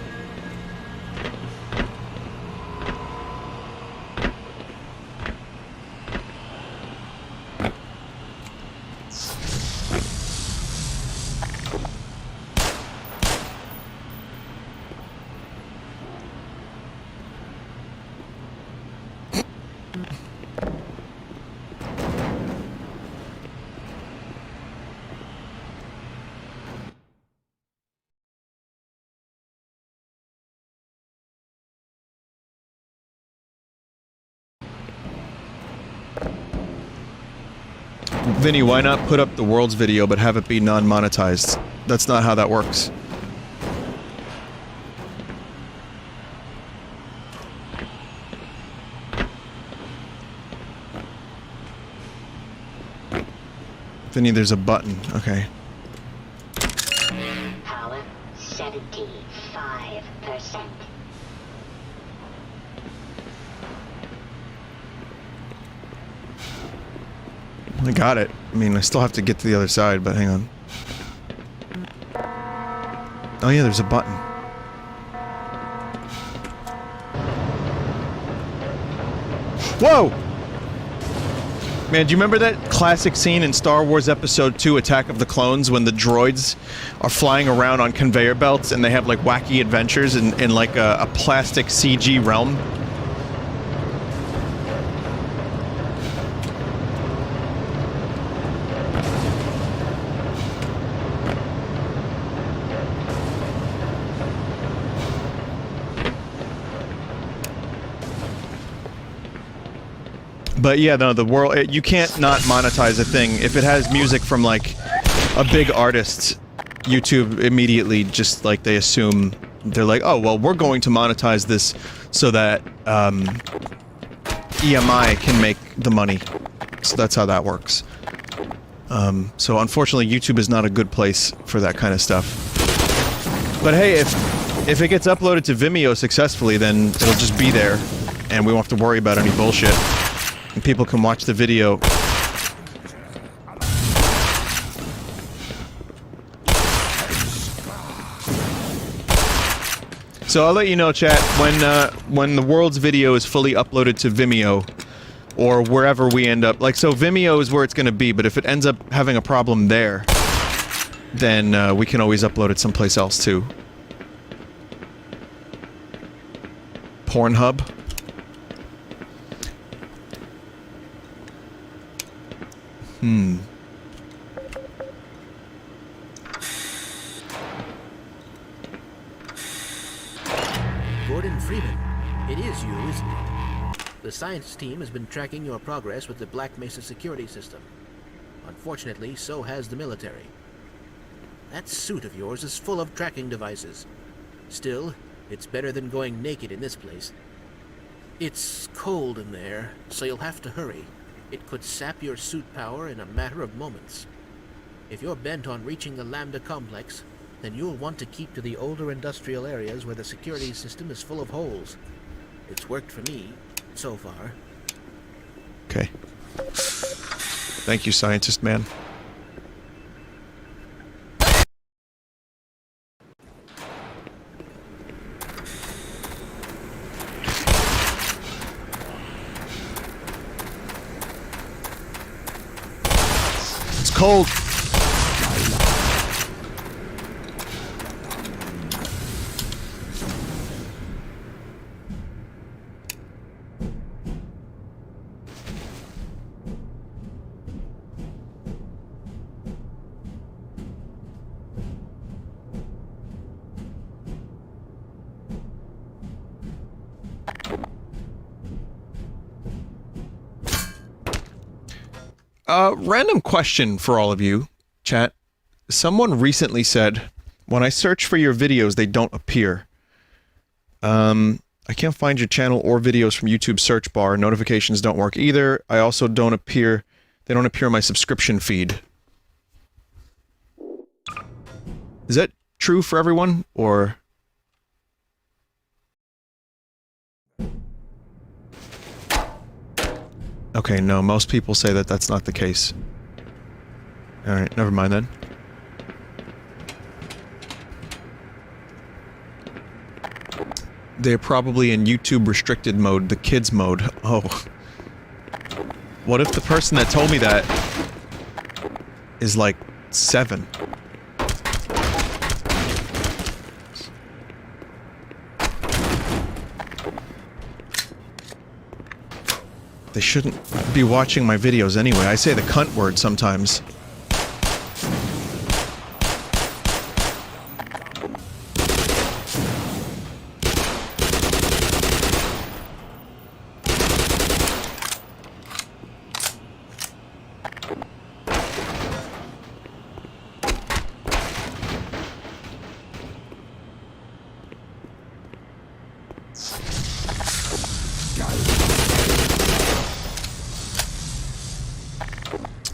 Vinny, why not put up the world's video but have it be non-monetized? That's not how that works. Vinny, there's a button. Okay. Power 75%. I got it. I mean, I still have to get to the other side, but hang on. Oh yeah, there's a button. Whoa! Man, do you remember that classic scene in Star Wars Episode 2, Attack of the Clones, when the droids are flying around on conveyor belts and they have, like, wacky adventures in like, a plastic CG realm? But yeah, no, the world, you can't not monetize a thing. If it has music from, like, a big artist, YouTube immediately just, like, they assume, they're like, oh, well, we're going to monetize this so that, EMI can make the money. So that's how that works. So unfortunately, YouTube is not a good place for that kind of stuff. But hey, if If it gets uploaded to Vimeo successfully, then it'll just be there, and we won't have to worry about any bullshit. And people can watch the video. So I'll let you know, chat, when the world's video is fully uploaded to Vimeo, or wherever we end up. Like, so Vimeo is where it's gonna be, but if it ends up having a problem there, then we can always upload it someplace else too. Pornhub. Gordon Freeman, it is you, isn't it? The science team has been tracking your progress with the Black Mesa security system. Unfortunately, so has the military. That suit of yours is full of tracking devices. Still, it's better than going naked in this place. It's cold in there, so you'll have to hurry. It could sap your suit power in a matter of moments. If you're bent on reaching the Lambda complex, then you'll want to keep to the older industrial areas where the security system is full of holes. It's worked for me, so far. Okay. Thank you, scientist man. It's cold. Random question for all of you, chat. Someone recently said, when I search for your videos, they don't appear. I can't find your channel or videos from YouTube search bar. Notifications don't work either. I also don't appear, they don't appear in my subscription feed. Is that true for everyone, or? Okay, no, most people say that that's not the case. Alright, never mind then. They're probably in YouTube restricted mode, the kids mode. Oh. What if the person that told me that is like 7? They shouldn't be watching my videos anyway. I say the cunt word sometimes.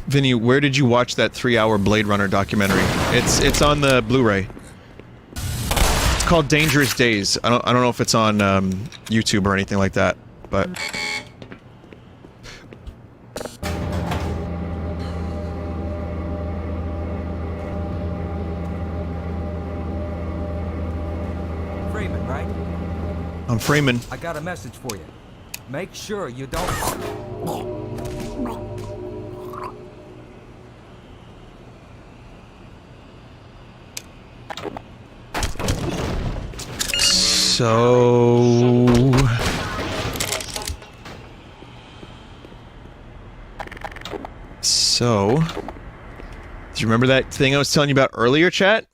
Vinny, where did you watch that 3-hour Blade Runner documentary? It's on the Blu-ray. It's called Dangerous Days. I don't know if it's on YouTube or anything like that, but Freeman, right? I'm Freeman. I got a message for you. Make sure you don't... So, do you remember that thing I was telling you about earlier, chat?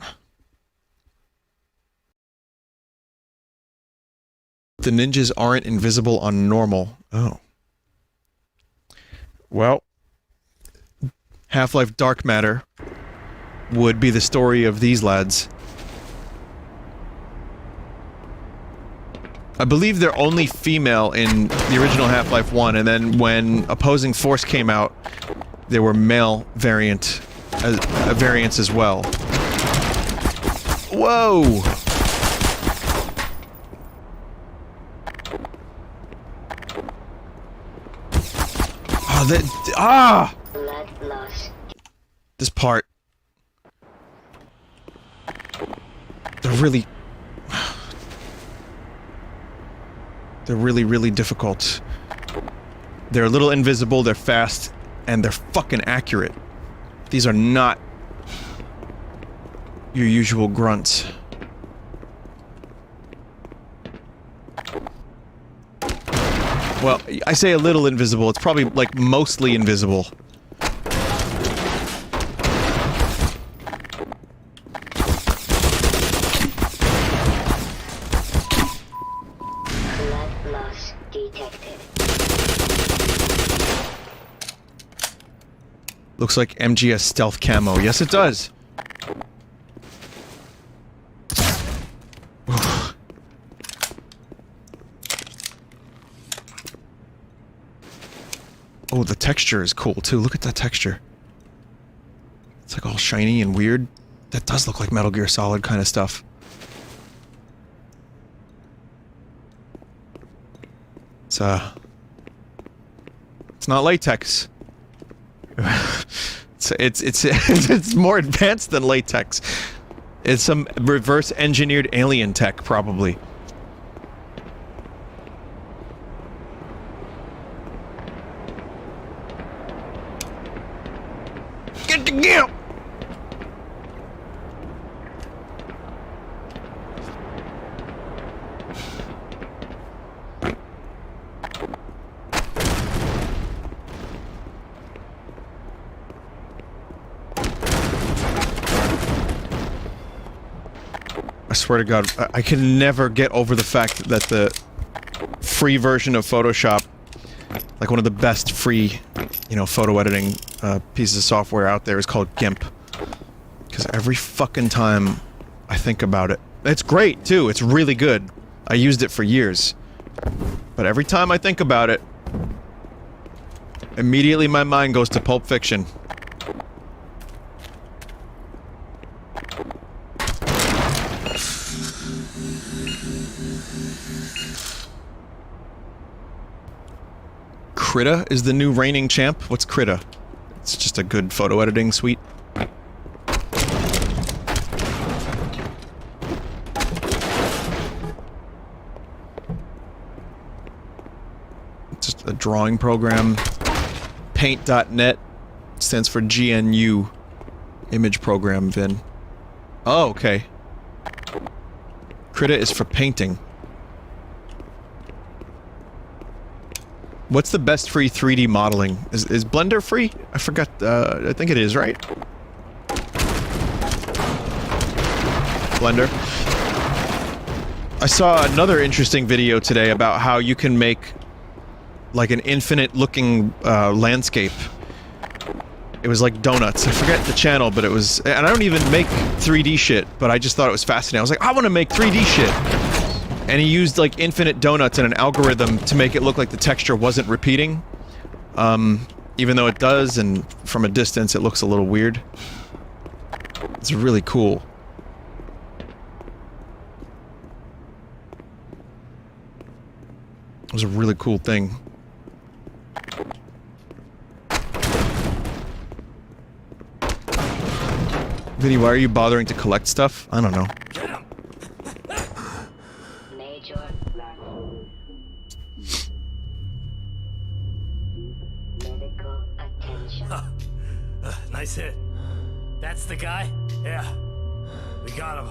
The ninjas aren't invisible on normal. Oh. Well, Half-Life Dark Matter would be the story of these lads. I believe they're only female in the original Half-Life 1, and then when Opposing Force came out, there were male variants as well. Whoa! Blood loss. This part. They're really... They're really, really difficult. They're a little invisible, they're fast, and they're fucking accurate. These are not your usual grunts. Well, I say a little invisible, it's probably, like, mostly invisible. Blood loss detected. Looks like MGS stealth camo. Yes, it does! Oh, the texture is cool, too. Look at that texture. It's like all shiny and weird. That does look like Metal Gear Solid kind of stuff. It's not latex. It's more advanced than latex. It's some reverse engineered alien tech, probably. Get the gimp! I swear to God, I can never get over the fact that the free version of Photoshop, like one of the best free, you know, photo editing pieces of software out there, is called GIMP. Because every fucking time I think about it, it's great too, it's really good. I used it for years. But every time I think about it, immediately my mind goes to Pulp Fiction. Krita is the new reigning champ? What's Krita? It's just a good photo editing suite. It's just a drawing program. Paint.net stands for GNU. Image program, Vin. Oh, okay. Krita is for painting. What's the best free 3D modeling? Is Blender free? I forgot, I think it is, right? Blender. I saw another interesting video today about how you can make, like, an infinite-looking, landscape. It was like donuts. I forget the channel, but it was... And I don't even make 3D shit, but I just thought it was fascinating. I was like, I want to make 3D shit! And he used, like, infinite donuts and an algorithm to make it look like the texture wasn't repeating. Even though it does, and from a distance it looks a little weird. It's really cool. It was a really cool thing. Vinny, why are you bothering to collect stuff? I don't know. Major loss. Medical attention. Nice hit. That's the guy? Yeah. We got him.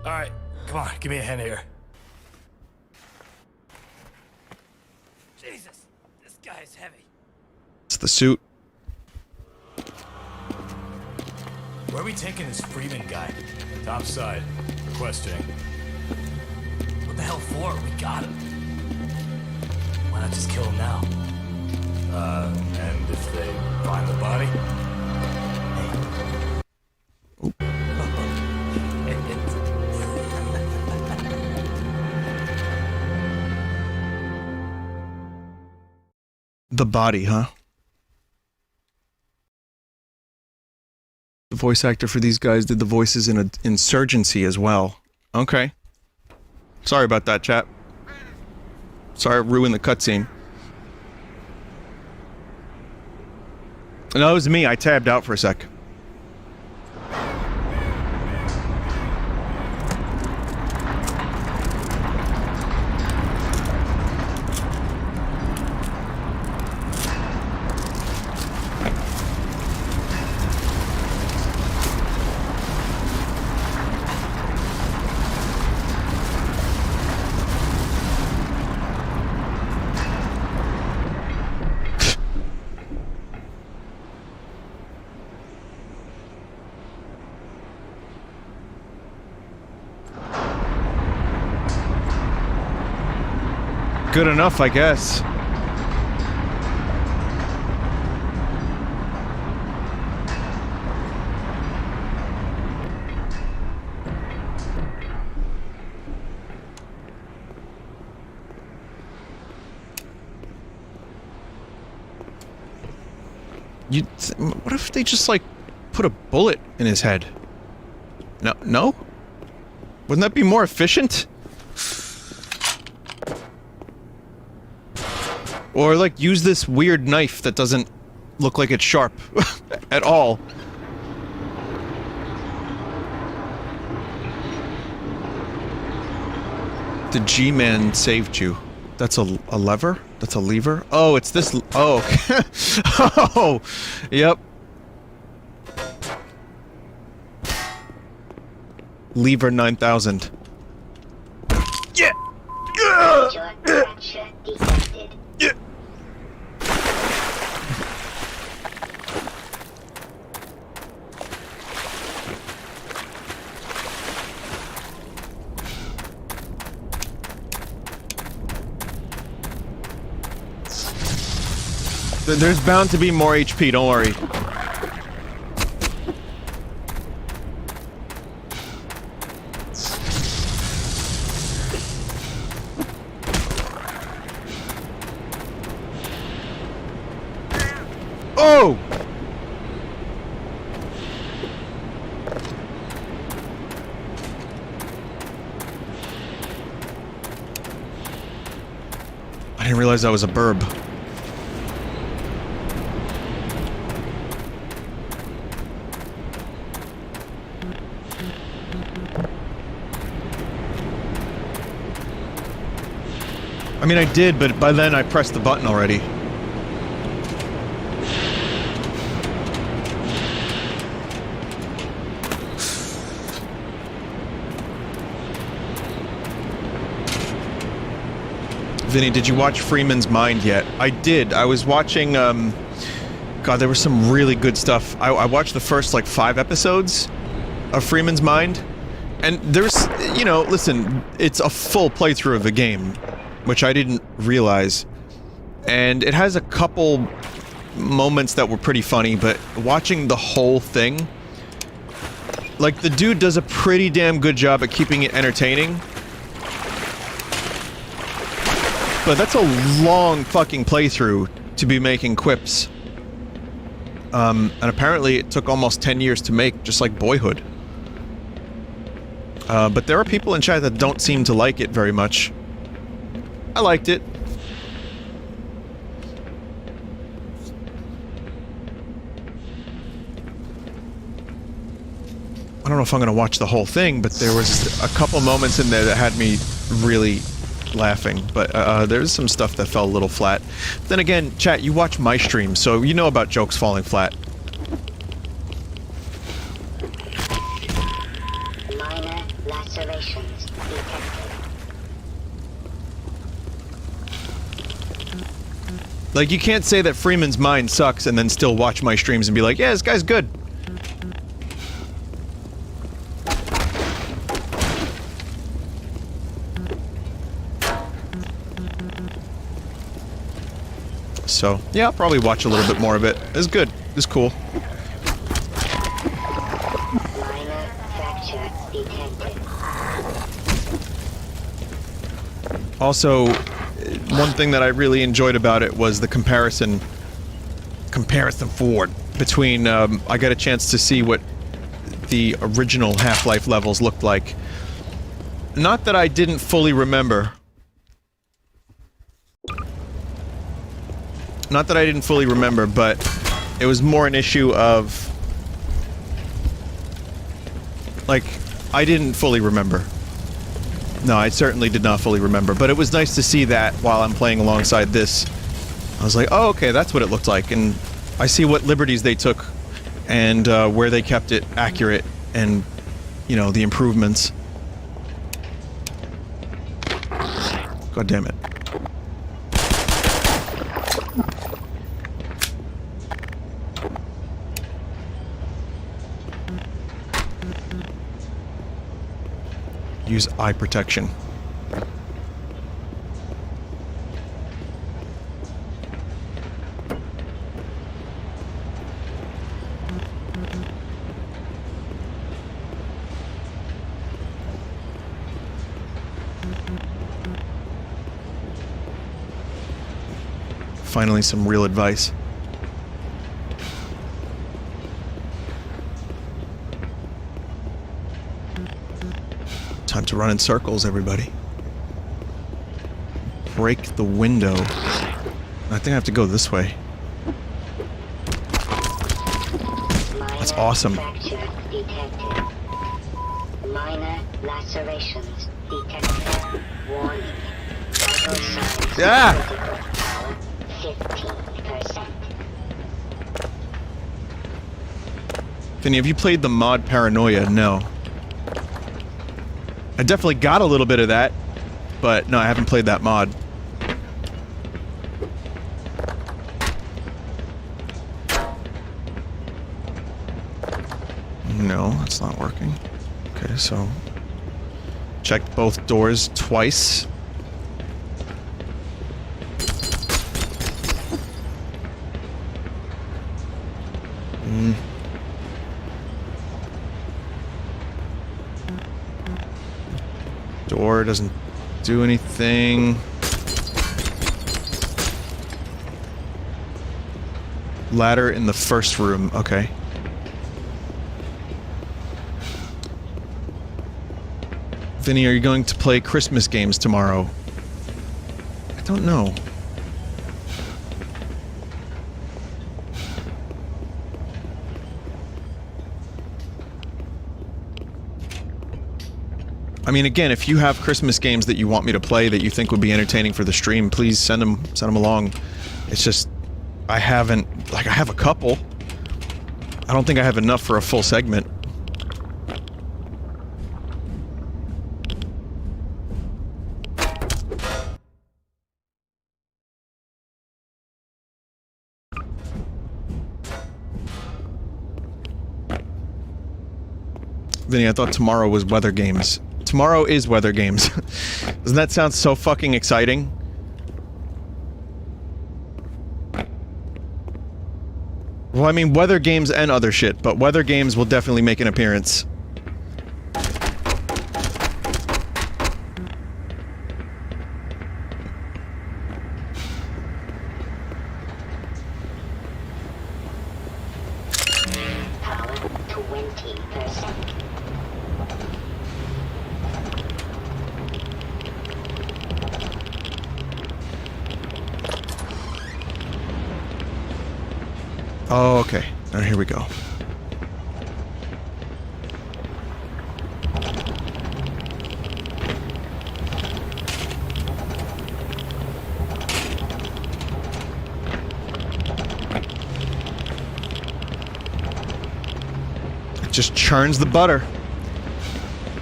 Alright, come on, give me a hand here. Jesus, this guy is heavy. It's the suit. Where are we taking this Freeman guy? Topside. For questioning. What the hell for? We got him. Why not just kill him now? And if they find the body? The body, huh? The voice actor for these guys did the voices in Insurgency as well. Okay. Sorry about that, chat. Sorry I ruined the cutscene. No, it was me. I tabbed out for a sec. Good enough, I guess. What if they just, like, put a bullet in his head? No? No? Wouldn't that be more efficient? Or, like, use this weird knife that doesn't look like it's sharp at all. The G-Man saved you. That's a lever? That's a lever? Oh, it's this... Oh. Oh! Yep. Lever 9000. Yeah! Major fracture detected. Yeah! There's bound to be more HP, don't worry. Oh! I didn't realize that was a burb. I mean, I did, but by then I pressed the button already. Vinny, did you watch Freeman's Mind yet? I did. I was watching, God, there was some really good stuff. I watched the first, like, 5 episodes of Freeman's Mind. And there's, you know, listen, it's a full playthrough of the game, which I didn't realize. And it has a couple moments that were pretty funny, but watching the whole thing, like, the dude does a pretty damn good job at keeping it entertaining. But that's a long fucking playthrough to be making quips. And apparently it took almost 10 years to make, just like Boyhood. But there are people in chat that don't seem to like it very much. I liked it. I don't know if I'm gonna watch the whole thing, but there was a couple moments in there that had me really laughing. But there's some stuff that fell a little flat. Then again, chat, you watch my stream, so you know about jokes falling flat. Minor lacerations detected. Like, you can't say that Freeman's Mind sucks and then still watch my streams and be like, yeah, this guy's good. So, yeah, I'll probably watch a little bit more of it. It's good. It's cool. Minor fracture detected. Also, one thing that I really enjoyed about it was the comparison forward between, I got a chance to see what the original Half-Life levels looked like. Not that I didn't fully remember. Not that I didn't fully remember, but It was more an issue of... like, I didn't fully remember. No, I certainly did not fully remember, but it was nice to see that while I'm playing alongside this. I was like, oh, okay, that's what it looked like, and I see what liberties they took, and where they kept it accurate, and, you know, the improvements. God damn it. Use eye protection. Finally, some real advice. Time to run in circles, everybody. Break the window. I think I have to go this way. That's awesome. Fracture detected. Minor lacerations detected. Warning. Vital signs. Yeah. Critical power 15%. Vinny, have you played the mod Paranoia? No. I definitely got a little bit of that, but no, I haven't played that mod. No, that's not working. Okay, so... checked both doors twice. Door doesn't do anything. Ladder in the first room, okay. Vinny, are you going to play Christmas games tomorrow? I don't know. I mean, again, if you have Christmas games that you want me to play that you think would be entertaining for the stream, please send them along. It's just, I haven't, like, I have a couple. I don't think I have enough for a full segment. Vinny, I thought tomorrow was weather games. Tomorrow is weather games. Doesn't that sound so fucking exciting? Well, I mean, weather games and other shit, but weather games will definitely make an appearance. Power 20%. Oh, okay. Alright, here we go. It just churns the butter.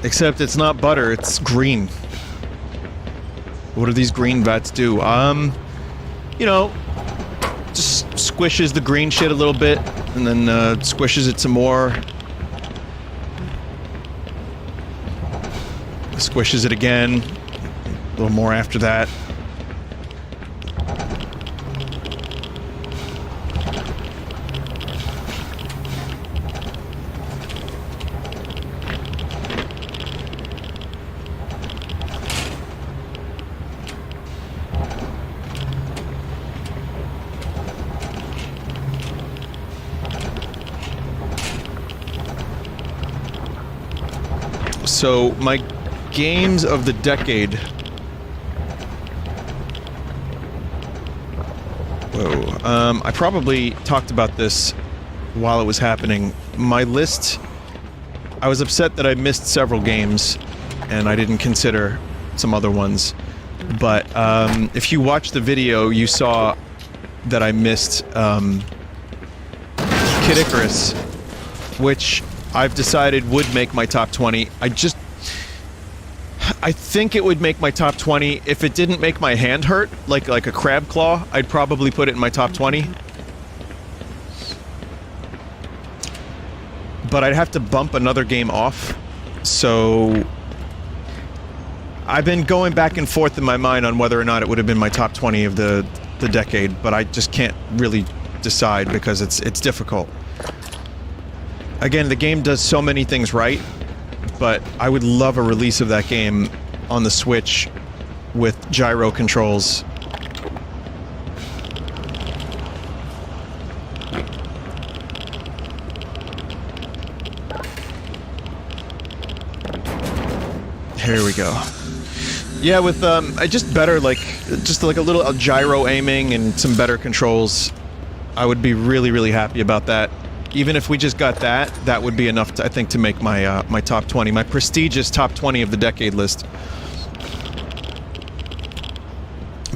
Except it's not butter, it's green. What do these green vats do? You know, just squishes the green shit a little bit, and then squishes it some more. Squishes it again. A little more after that. So, my games of the decade... Whoa. I probably talked about this while it was happening. My list... I was upset that I missed several games, and I didn't consider some other ones. But, if you watched the video, you saw that I missed, Kid Icarus, which I've decided would make my top 20. I think it would make my top 20. If it didn't make my hand hurt, like a crab claw, I'd probably put it in my top 20. But I'd have to bump another game off, so... I've been going back and forth in my mind on whether or not it would have been my top 20 of the decade, but I just can't really decide because it's difficult. Again, the game does so many things right, but I would love a release of that game on the Switch with gyro controls. Here we go. Yeah, with just better, just like a little gyro aiming and some better controls, I would be really, really happy about that. Even if we just got that, that would be enough, I think, to make my my top 20, my prestigious top 20 of the decade list.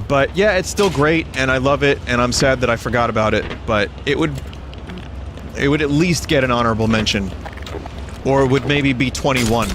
But yeah, it's still great, and I love it, and I'm sad that I forgot about it. But it would at least get an honorable mention, or it would maybe be 21.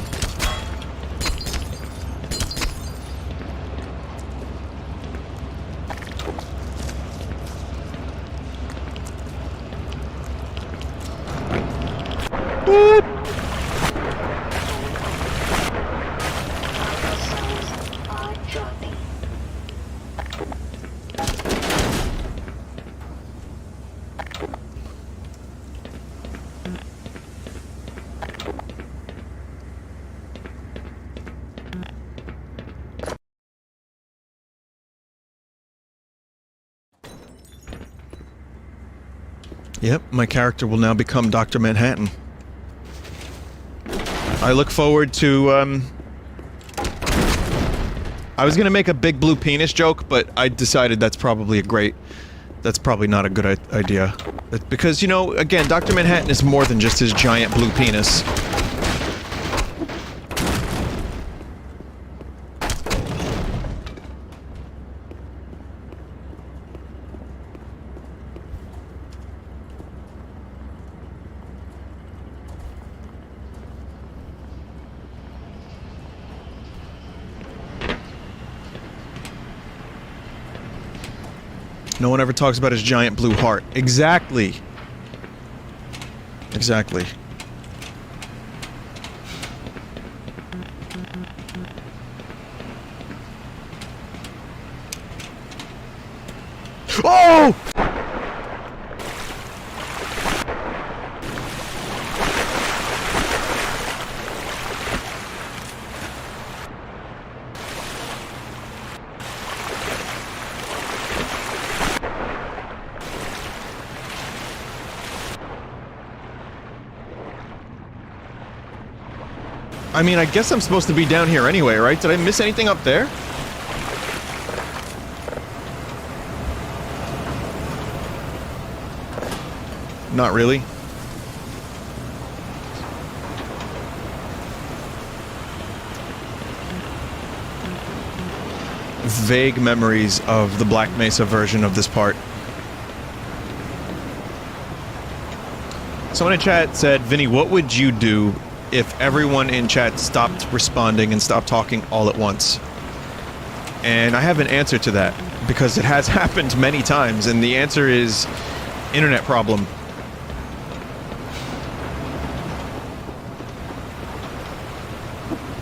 Yep, my character will now become Dr. Manhattan. I look forward to, I was gonna make a big blue penis joke, but I decided that's probably not a good idea. Because, you know, again, Dr. Manhattan is more than just his giant blue penis. No one ever talks about his giant blue heart. Exactly. Exactly. Oh! I mean, I guess I'm supposed to be down here anyway, right? Did I miss anything up there? Not really. Vague memories of the Black Mesa version of this part. Someone in chat said, Vinny, what would you do if everyone in chat stopped responding and stopped talking all at once? And I have an answer to that, because it has happened many times, and the answer is internet problem.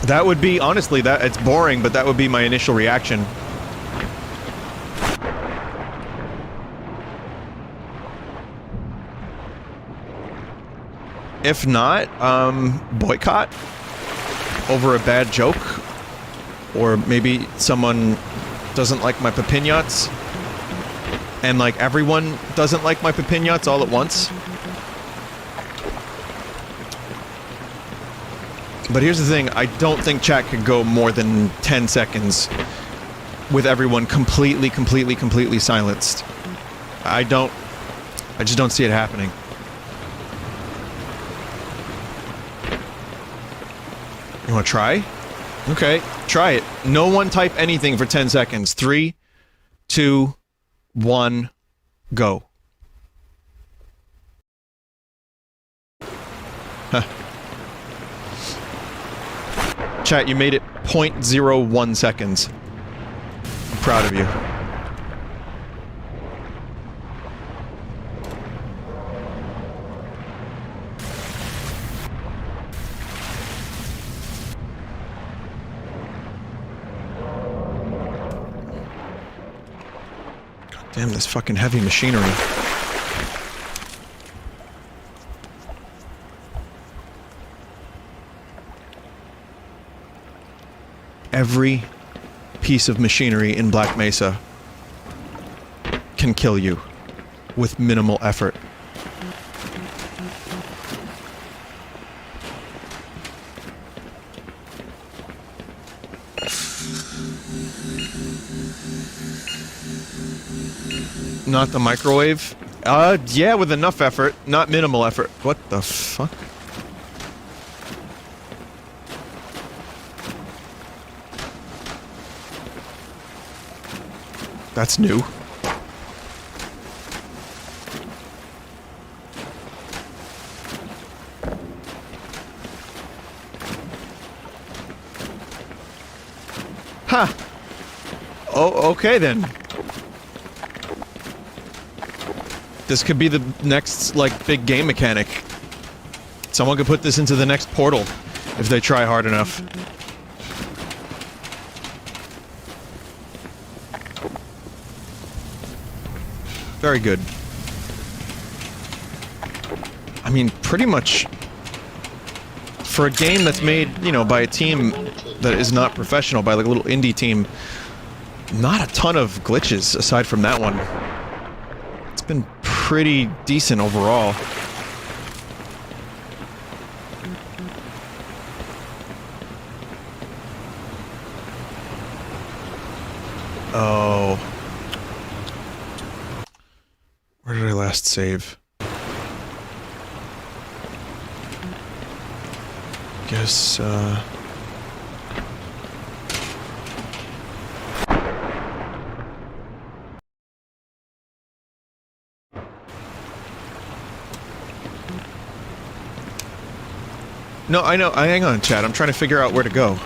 That would be, honestly, it's boring, but that would be my initial reaction. If not, boycott over a bad joke, or maybe someone doesn't like my papignots, and like everyone doesn't like my papignots all at once. But here's the thing, I don't think chat could go more than 10 seconds with everyone completely silenced. I just don't see it happening. You want to try? Okay, try it. No one type anything for 10 seconds. 3, 2, 1, go. Huh. Chat, you made it 0.01 seconds. I'm proud of you. Damn, this fucking heavy machinery. Every piece of machinery in Black Mesa can kill you with minimal effort. Not the microwave? Yeah, with enough effort, not minimal effort. What the fuck? That's new. Huh. Oh, okay then. This could be the next, like, big game mechanic. Someone could put this into the next Portal, if they try hard enough. Very good. I mean, pretty much... For a game that's made, you know, by a team that is not professional, by like a little indie team, not a ton of glitches aside from that one. It's been pretty decent overall. Oh. Where did I last save? Guess, No, I know. Hang on, chat. I'm trying to figure out where to go.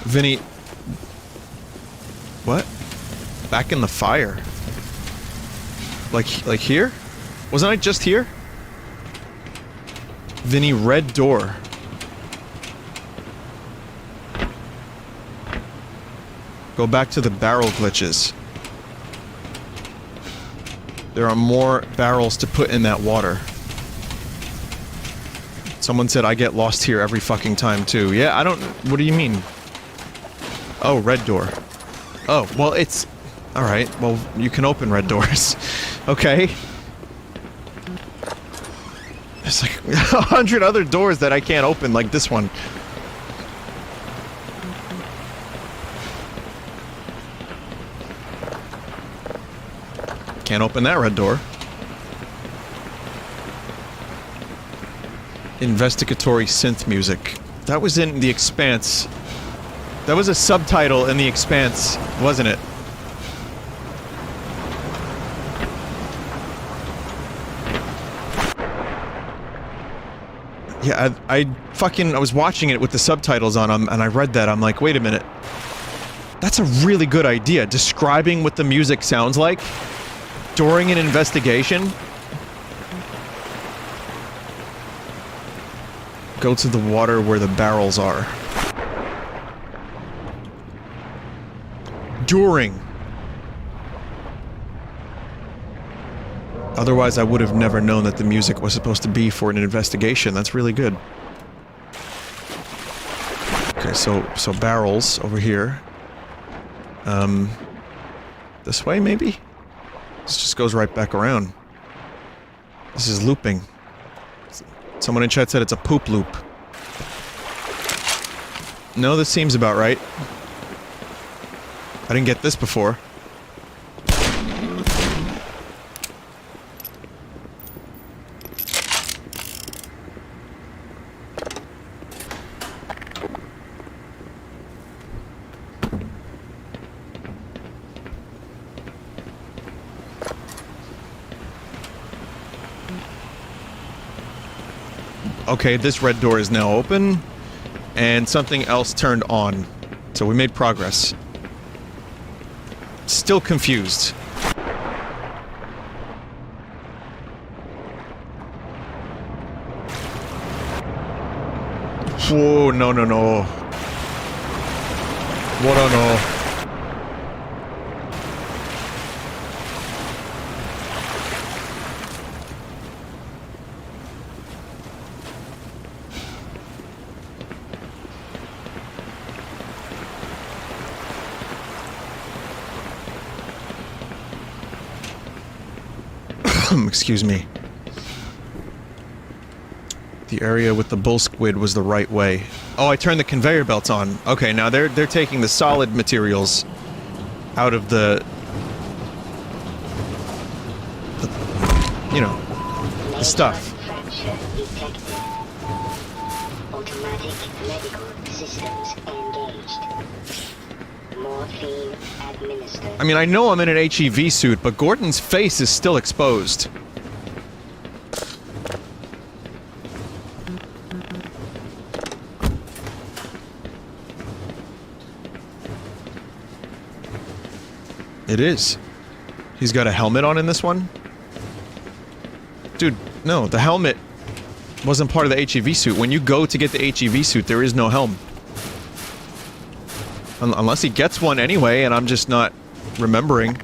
Vinny... What? Back in the fire? Like here? Wasn't I just here? Vinny, red door. Go back to the barrel glitches. There are more barrels to put in that water. Someone said I get lost here every fucking time too. Yeah, I don't... What do you mean? Oh, red door. Oh, well it's... Alright, well you can open red doors. Okay. There's like 100 other doors that I can't open, like this one. Can't open that red door. Investigatory synth music. That was in The Expanse. That was a subtitle in The Expanse, wasn't it? Yeah, I was watching it with the subtitles on them, and I read that, I'm like, wait a minute. That's a really good idea, describing what the music sounds like during an investigation. Go to the water where the barrels are. During. Otherwise, I would have never known that the music was supposed to be for an investigation. That's really good. Okay, so barrels over here. This way, maybe? This just goes right back around. This is looping. Someone in chat said it's a poop loop. No, this seems about right. I didn't get this before. Okay, this red door is now open, and something else turned on. So we made progress. Still confused. Whoa, no, no, no. What a no. Excuse me. The area with the bull squid was the right way. Oh, I turned the conveyor belts on. Okay, now they're taking the solid materials out of the you know, the stuff. Fracture detected. Automatic medical systems engaged. Morphine administered. I mean, I know I'm in an HEV suit, but Gordon's face is still exposed. It is. He's got a helmet on in this one? Dude, no, the helmet wasn't part of the HEV suit. When you go to get the HEV suit, there is no helm. Unless he gets one anyway, and I'm just not remembering.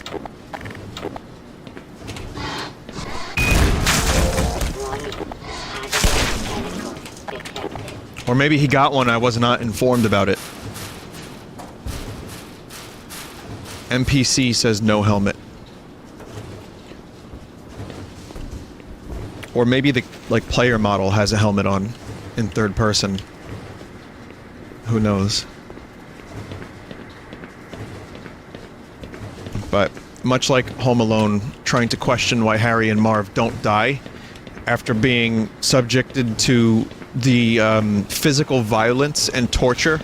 Or maybe he got one, I was not informed about it. NPC says no helmet. Or maybe the, like, player model has a helmet on in third person. Who knows? But much like Home Alone, trying to question why Harry and Marv don't die after being subjected to the physical violence and torture.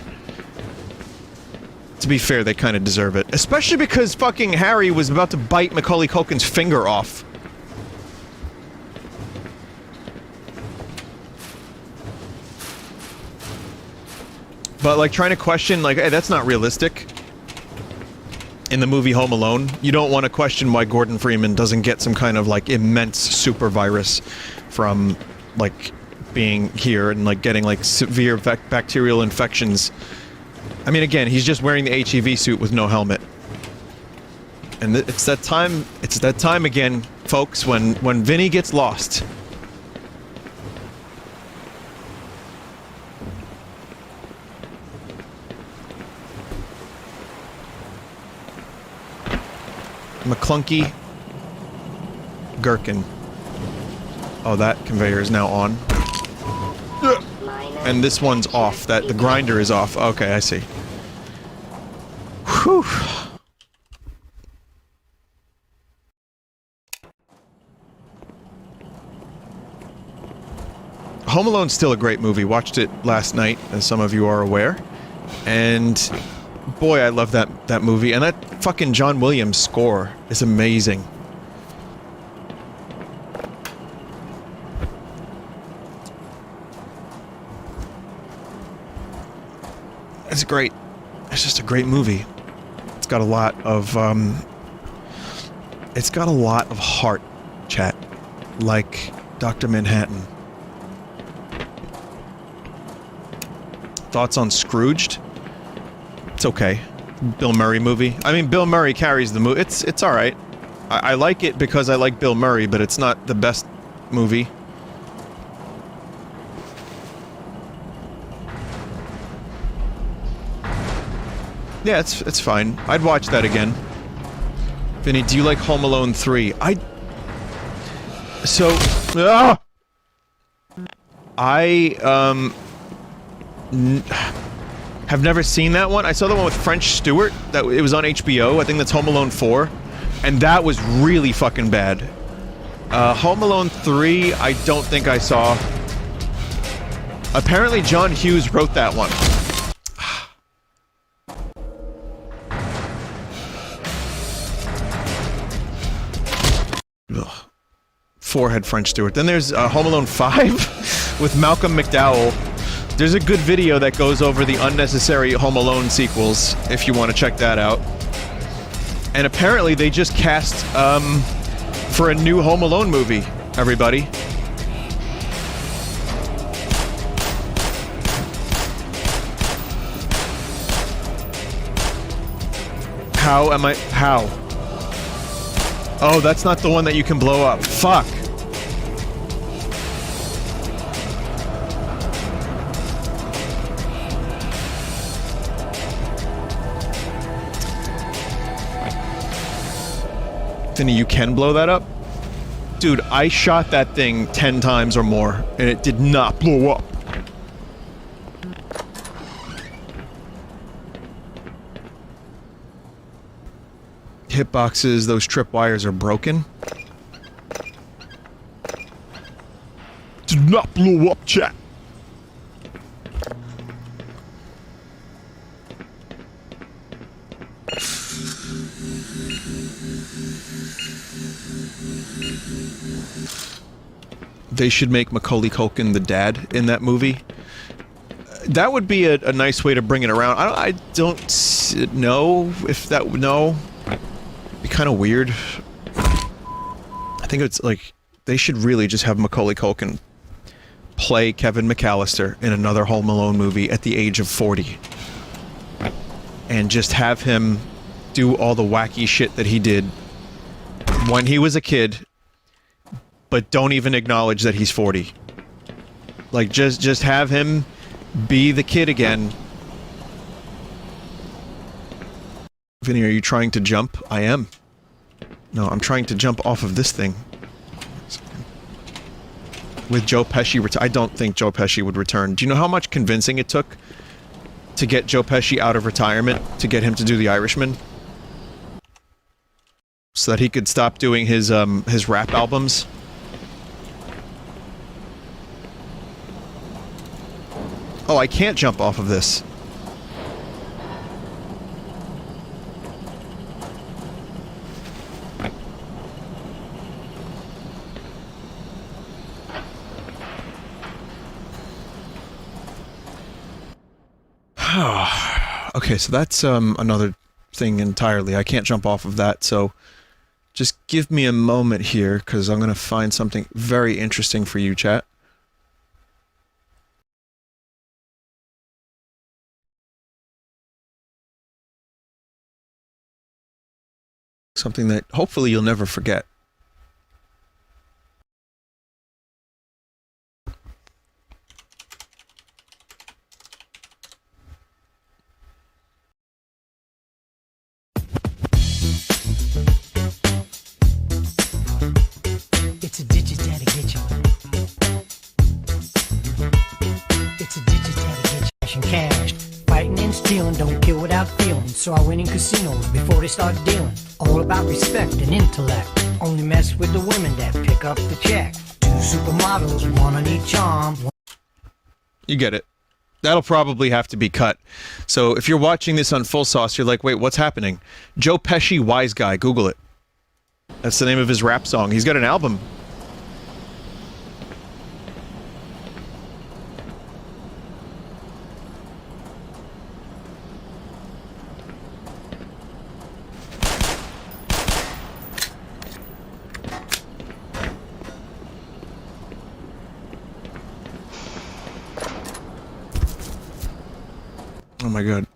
To be fair, they kind of deserve it. Especially because fucking Harry was about to bite Macaulay Culkin's finger off. But, like, trying to question, like, hey, that's not realistic. In the movie Home Alone, you don't want to question why Gordon Freeman doesn't get some kind of, like, immense super virus from, like, being here and, like, getting, like, severe bacterial infections. I mean, again, he's just wearing the HEV suit with no helmet. And it's that time again, folks, when Vinny gets lost. McClunky Gherkin. Oh, that conveyor is now on. And this one's off. That the grinder is off. Okay, I see. Whew. Home Alone's still a great movie. Watched it last night, as some of you are aware. And boy, I love that movie. And that fucking John Williams score is amazing. It's great. It's just a great movie. It's got a lot of heart, chat. Like Dr. Manhattan. Thoughts on Scrooged? It's okay. Bill Murray movie. I mean, Bill Murray carries the movie. It's alright. I like it because I like Bill Murray, but it's not the best movie. Yeah, it's fine. I'd watch that again. Vinny, do you like Home Alone 3? Have never seen that one. I saw the one with French Stewart. That it was on HBO. I think that's Home Alone 4. And that was really fucking bad. Home Alone 3, I don't think I saw. Apparently John Hughes wrote that one. Ugh. 4 had French Stewart. Then there's Home Alone 5 with Malcolm McDowell. There's a good video that goes over the unnecessary Home Alone sequels, if you want to check that out. And apparently they just cast, for a new Home Alone movie, everybody. How? Oh, that's not the one that you can blow up. Fuck. Vinny, you can blow that up? Dude, I shot that thing 10 times or more, and it did not blow up. Hitboxes, those tripwires are broken. Did not blow up, chat. They should make Macaulay Culkin the dad in that movie. That would be a nice way to bring it around. I don't know if that would... No. It'd be kind of weird. I think it's like... They should really just have Macaulay Culkin play Kevin McAllister in another Home Alone movie at the age of 40. And just have him do all the wacky shit that he did when he was a kid, but don't even acknowledge that he's 40. Like, just have him be the kid again. Vinny, are you trying to jump? I am. No, I'm trying to jump off of this thing. With Joe Pesci I don't think Joe Pesci would return. Do you know how much convincing it took to get Joe Pesci out of retirement, to get him to do The Irishman? So that he could stop doing his rap albums? Oh, I can't jump off of this. Okay, so that's another thing entirely. I can't jump off of that, so just give me a moment here, because I'm going to find something very interesting for you, chat. Something that hopefully you'll never forget. It's a digit that'll get you. It's a digit that'll get you. Cash and cash. Fighting and stealing, don't kill without feeling. So I went in casinos before they start dealing. All about respect and intellect. Only mess with the women that pick up the check. 2 supermodels, 1 on each arm. You get it. That'll probably have to be cut. So if you're watching this on Full Sauce, you're like, wait, what's happening? Joe Pesci, Wise Guy. Google it. That's the name of his rap song. He's got an album. Oh my god.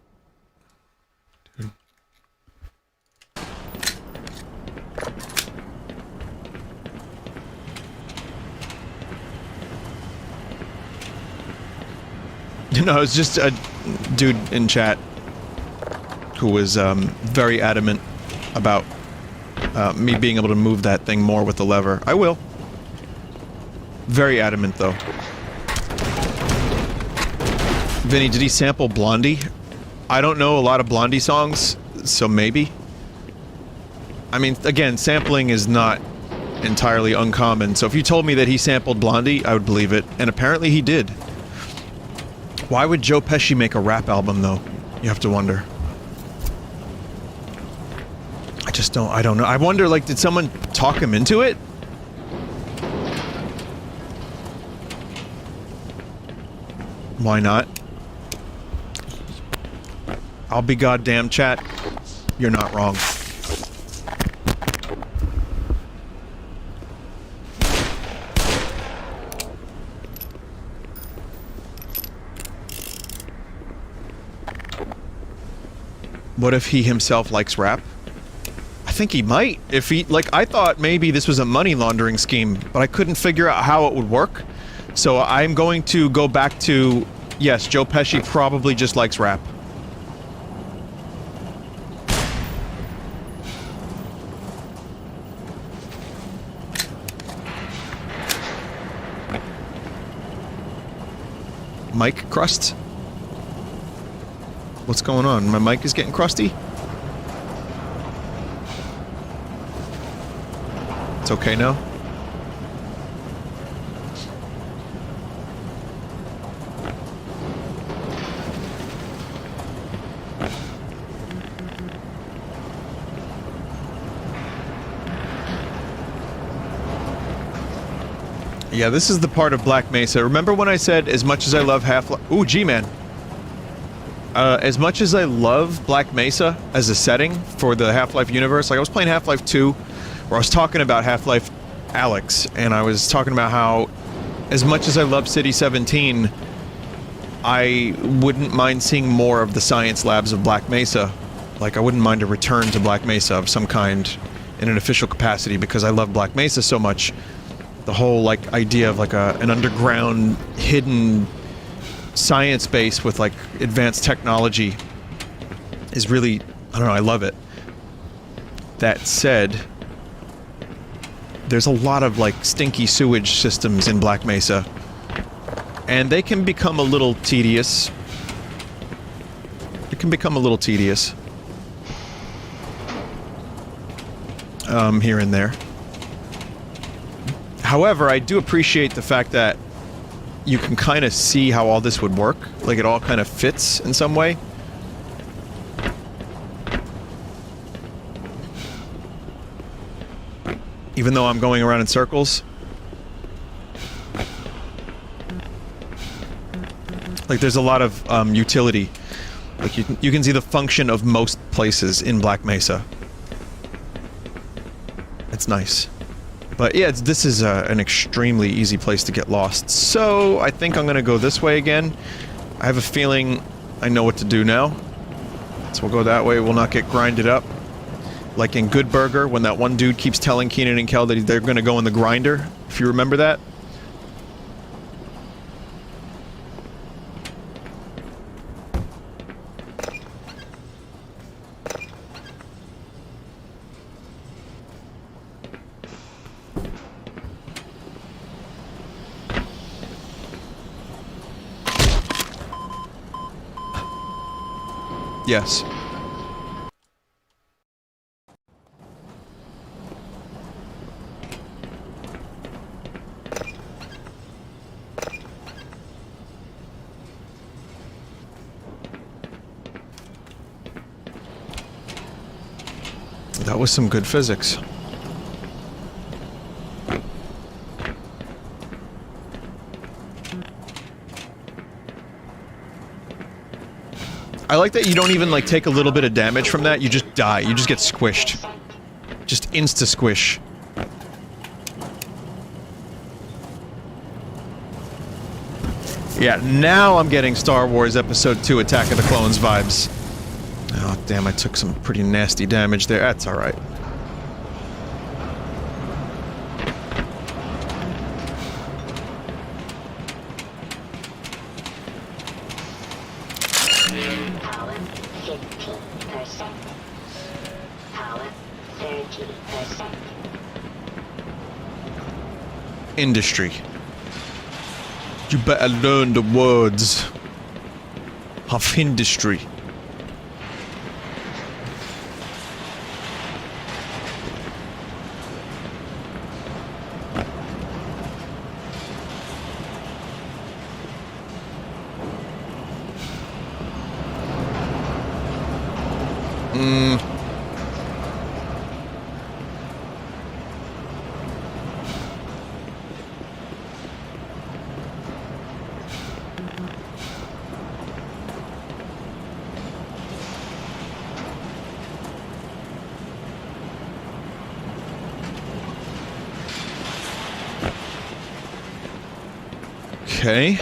Dude. No, it's just a dude in chat who was very adamant about me being able to move that thing more with the lever. I will. Very adamant, though. Vinny, did he sample Blondie? I don't know a lot of Blondie songs, so maybe. I mean, again, sampling is not entirely uncommon, so if you told me that he sampled Blondie, I would believe it, and apparently he did. Why would Joe Pesci make a rap album, though? You have to wonder. I don't know. I wonder, like, did someone talk him into it? Why not? I'll be goddamn, chat. You're not wrong. What if he himself likes rap? I think he might. If he, like, I thought maybe this was a money laundering scheme, but I couldn't figure out how it would work. So I'm going to go back to, yes, Joe Pesci probably just likes rap. Mic crust? What's going on? My mic is getting crusty? It's okay now? Yeah, this is the part of Black Mesa. Remember when I said, as much as I love Half-Life... Ooh, G-Man. As much as I love Black Mesa as a setting for the Half-Life universe, like I was playing Half-Life 2, where I was talking about Half-Life Alyx, and I was talking about how, as much as I love City 17, I wouldn't mind seeing more of the science labs of Black Mesa. Like, I wouldn't mind a return to Black Mesa of some kind in an official capacity, because I love Black Mesa so much. The whole, like, idea of, like, an underground, hidden science base with, like, advanced technology is really... I don't know, I love it. That said, there's a lot of, like, stinky sewage systems in Black Mesa. And they can become a little tedious. It can become a little tedious. Here and there. However, I do appreciate the fact that you can kind of see how all this would work. Like, it all kind of fits in some way. Even though I'm going around in circles. Like, there's a lot of utility. Like, you can see the function of most places in Black Mesa. It's nice. But yeah, this is an extremely easy place to get lost. So I think I'm going to go this way again. I have a feeling I know what to do now. So we'll go that way. We'll not get grinded up. Like in Good Burger, when that one dude keeps telling Keenan and Kel that they're going to go in the grinder. If you remember that. Yes. That was some good physics. I like that you don't even, like, take a little bit of damage from that, you just die. You just get squished. Just insta-squish. Yeah, now I'm getting Star Wars Episode 2 Attack of the Clones vibes. Oh, damn, I took some pretty nasty damage there. That's alright. Power 50%. power 30%. Industry. You better learn the words of industry. Okay.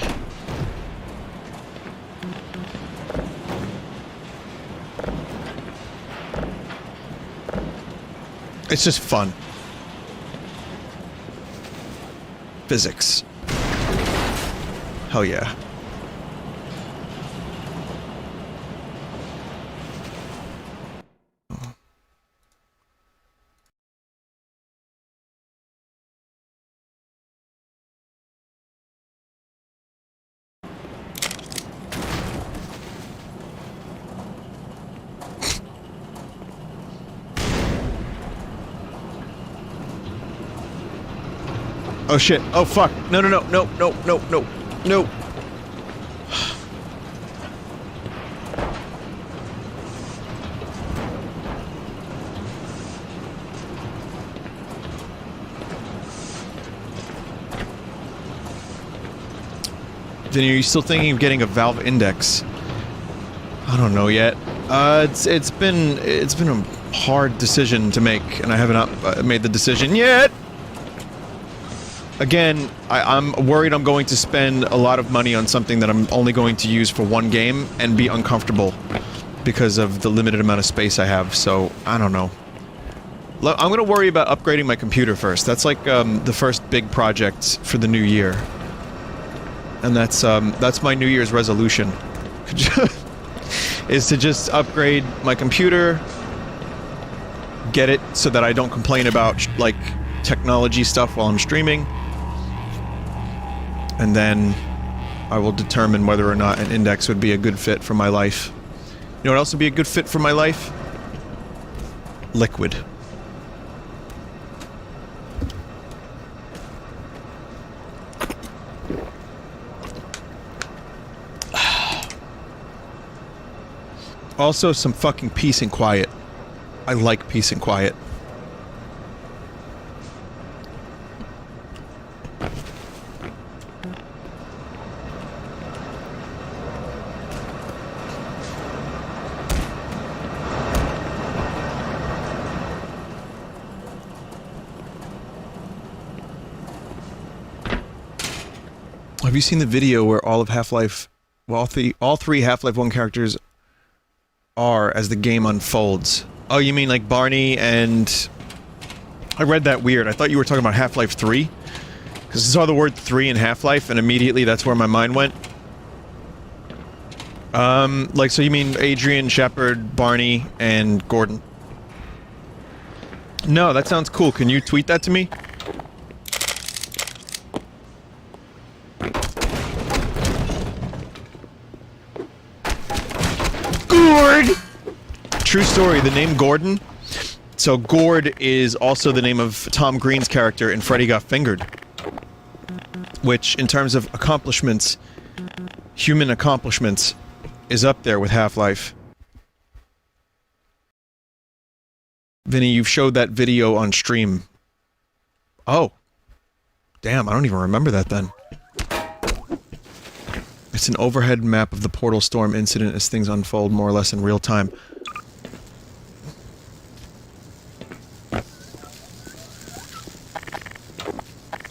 It's just fun. Physics. Hell yeah. Oh shit. Oh fuck. No, no, no, no, no, no, no, no. Vinny, are you still thinking of getting a Valve Index? I don't know yet. It's been a hard decision to make, and I haven't made the decision yet. Again, I'm worried I'm going to spend a lot of money on something that I'm only going to use for one game and be uncomfortable because of the limited amount of space I have, so I don't know. I'm going to worry about upgrading my computer first. That's like the first big project for the new year. And that's my New Year's resolution. Is to just upgrade my computer, get it so that I don't complain about, like, technology stuff while I'm streaming. And then I will determine whether or not an index would be a good fit for my life. You know what else would be a good fit for my life? Liquid. Also, some fucking peace and quiet. I like peace and quiet. Have you seen the video where all of Half-Life, well, all three Half-Life 1 characters are as the game unfolds? Oh, you mean like Barney and... I read that weird. I thought you were talking about Half-Life 3. Because I saw the word 3 in Half-Life, and immediately that's where my mind went. Like, so you mean Adrian, Shepard, Barney, and Gordon? No, that sounds cool. Can you tweet that to me? Gord! True story, the name Gordon. So Gord is also the name of Tom Green's character in Freddy Got Fingered. Which, in terms of accomplishments, human accomplishments, is up there with Half-Life. Vinny, you've showed that video on stream. Oh. Damn, I don't even remember that then. It's an overhead map of the Portal Storm incident as things unfold more or less in real time.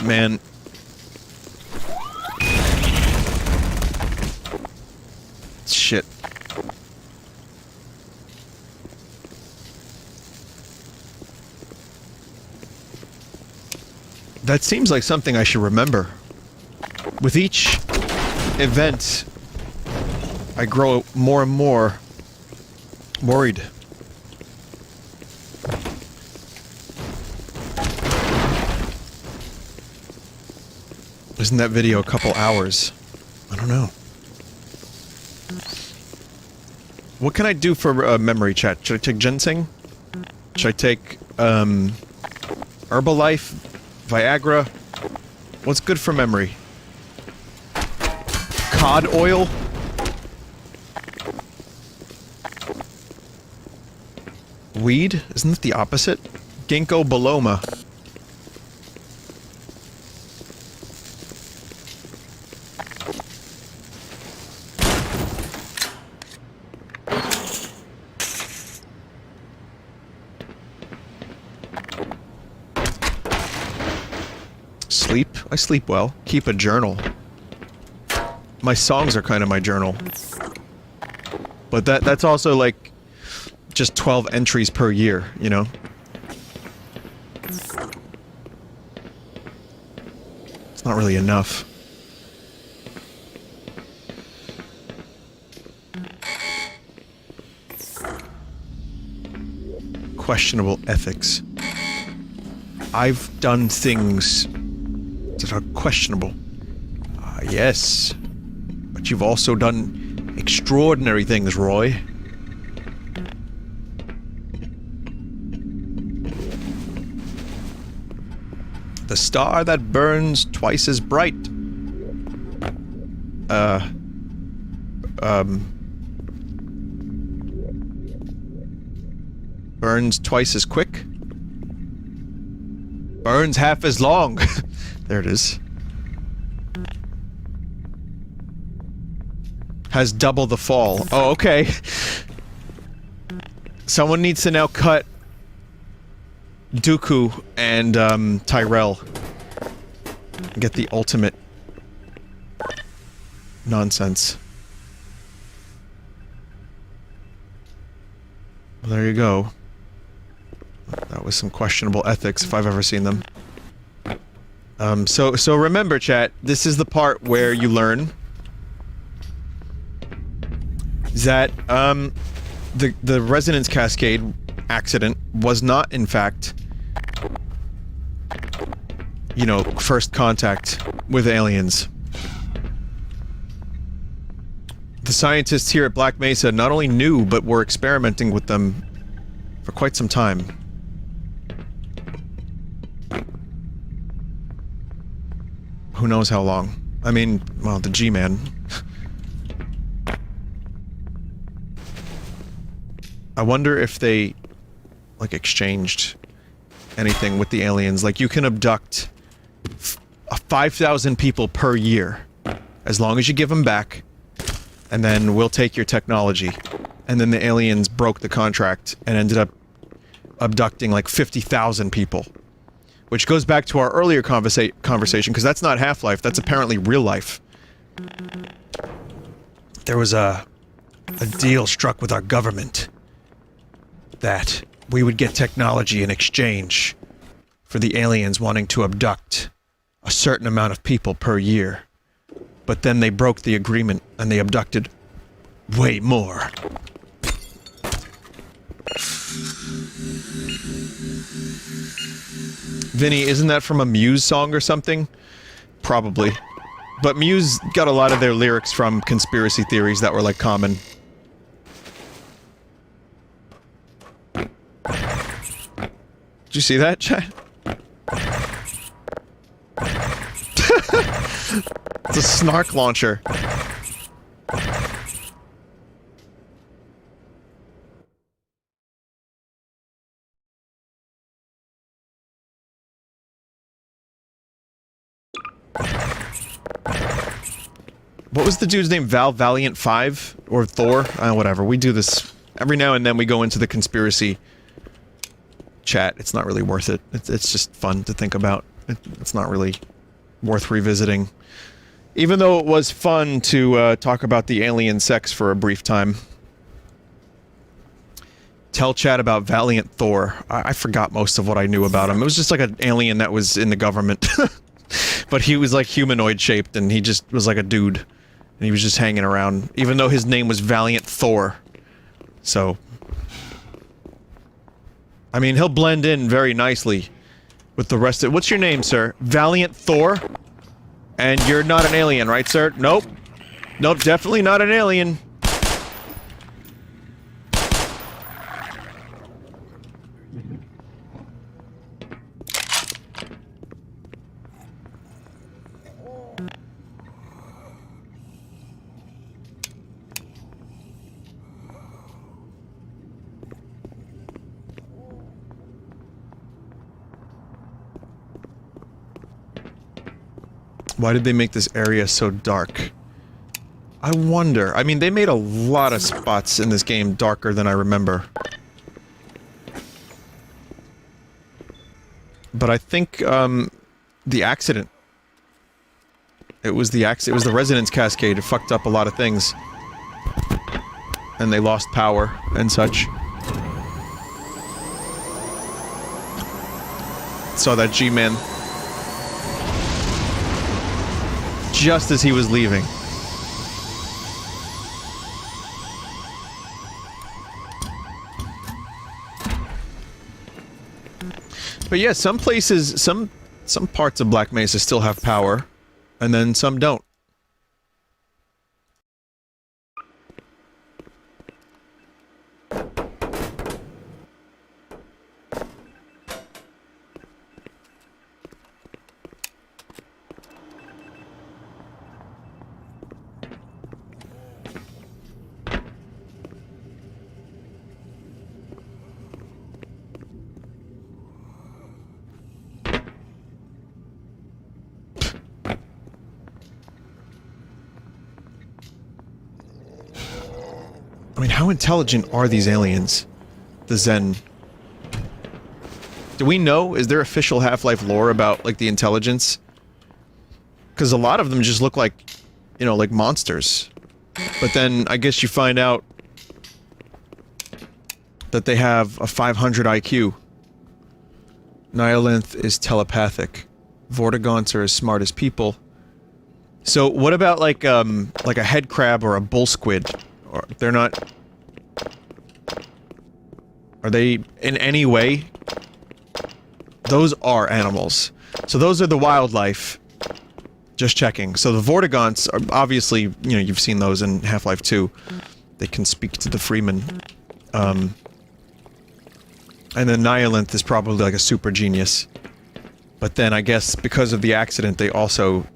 Man. Shit. That seems like something I should remember. With each event, I grow more and more worried. Isn't that video a couple hours? I don't know. What can I do for memory chat? Should I take ginseng? Should I take, Herbalife? Viagra? What's good for memory? Cod oil? Weed? Isn't it the opposite? Ginkgo biloba. Sleep? I sleep well. Keep a journal. My songs are kind of my journal. But that's also like just 12 entries per year, you know? It's not really enough. Questionable ethics. I've done things that are questionable. Yes. But you've also done extraordinary things, Roy. The star that burns twice as bright. Burns twice as quick. Burns half as long. There it is. Has double the fall. Oh, okay. Someone needs to now cut Dooku and Tyrell. Get the ultimate nonsense. Well, there you go. That was some questionable ethics if I've ever seen them. So remember, chat, this is the part where you learn that, the resonance cascade accident was not, in fact, you know, first contact with aliens. The scientists here at Black Mesa not only knew, but were experimenting with them for quite some time. Who knows how long? I mean, well, the G-Man. I wonder if they, like, exchanged anything with the aliens. Like, you can abduct 5,000 people per year, as long as you give them back, and then we'll take your technology. And then the aliens broke the contract and ended up abducting, like, 50,000 people. Which goes back to our earlier conversation, because that's not Half-Life, that's apparently real life. There was a deal struck with our government that we would get technology in exchange for the aliens wanting to abduct a certain amount of people per year. But then they broke the agreement and they abducted way more. Vinny, isn't that from a Muse song or something? Probably. But Muse got a lot of their lyrics from conspiracy theories that were, like, common. Did you see that, chat? It's a snark launcher. What was the dude's name? Valiant 5? Or Thor? Whatever. We do this every now and then. We go into the conspiracy chat. It's not really worth it. It's just fun to think about. It's not really worth revisiting. Even though it was fun to talk about the alien sex for a brief time. Tell chat about Valiant Thor. I forgot most of what I knew about him. It was just like an alien that was in the government. But he was like humanoid shaped and he just was like a dude. And he was just hanging around, even though his name was Valiant Thor. So... I mean, he'll blend in very nicely with the rest of... What's your name, sir? Valiant Thor? And you're not an alien, right, sir? Nope. Nope, definitely not an alien. Why did they make this area so dark? I wonder. I mean, they made a lot of spots in this game darker than I remember. But I think, the accident. It was the resonance cascade. It fucked up a lot of things. And they lost power and such. Saw that G-Man. Just as he was leaving. But yeah, some places, some parts of Black Mesa still have power, and then some don't. I mean, how intelligent are these aliens? The Zen. Do we know? Is there official Half-Life lore about, like, the intelligence? Because a lot of them just look like, you know, like monsters. But then, I guess you find out that they have a 500 IQ. Nihilinth is telepathic. Vortigaunts are as smart as people. So, what about, like a head crab or a bull squid? Or they're not... Are they in any way? Those are animals. So those are the wildlife. Just checking. So the Vortigaunts are obviously, you know, you've seen those in Half-Life 2. They can speak to the Freeman. And then Nihilinth is probably like a super genius. But then I guess because of the accident they also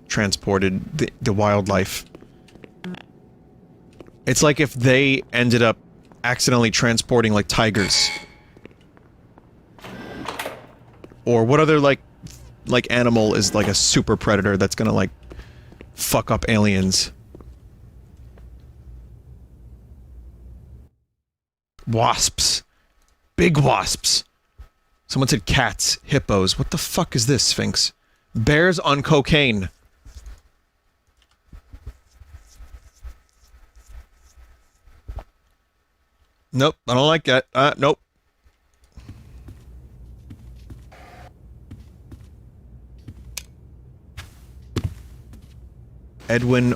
transported the wildlife. It's like if they ended up accidentally transporting, like, tigers. Or what other, like animal is, like, a super predator that's gonna, like, fuck up aliens? Wasps. Big wasps. Someone said cats. Hippos. What the fuck is this, Sphinx? Bears on cocaine. Nope, I don't like that. Nope. Edwin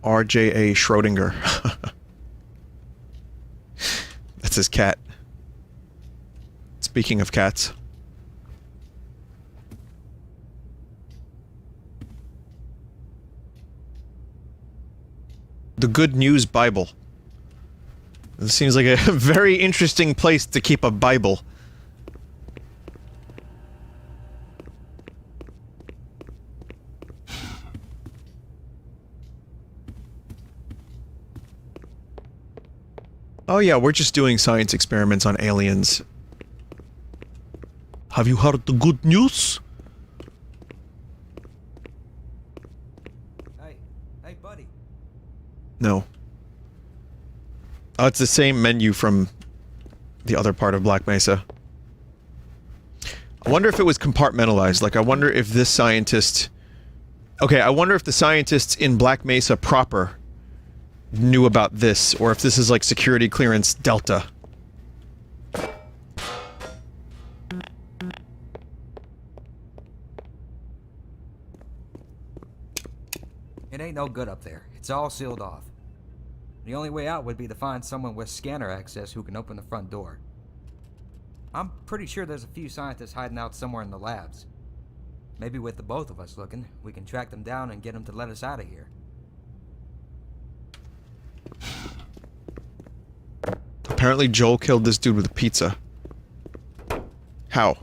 R.J.A. Schrodinger. That's his cat. Speaking of cats. The Good News Bible. This seems like a very interesting place to keep a Bible. Oh yeah, we're just doing science experiments on aliens. Have you heard the good news? Hey, buddy. No. Oh, it's the same menu from the other part of Black Mesa. I wonder if it was compartmentalized. Like, I wonder if this scientist... Okay, I wonder if the scientists in Black Mesa proper knew about this, or if this is like security clearance Delta. It ain't no good up there. It's all sealed off. The only way out would be to find someone with scanner access who can open the front door. I'm pretty sure there's a few scientists hiding out somewhere in the labs. Maybe with the both of us looking, we can track them down and get them to let us out of here. Apparently Joel killed this dude with a pizza. How?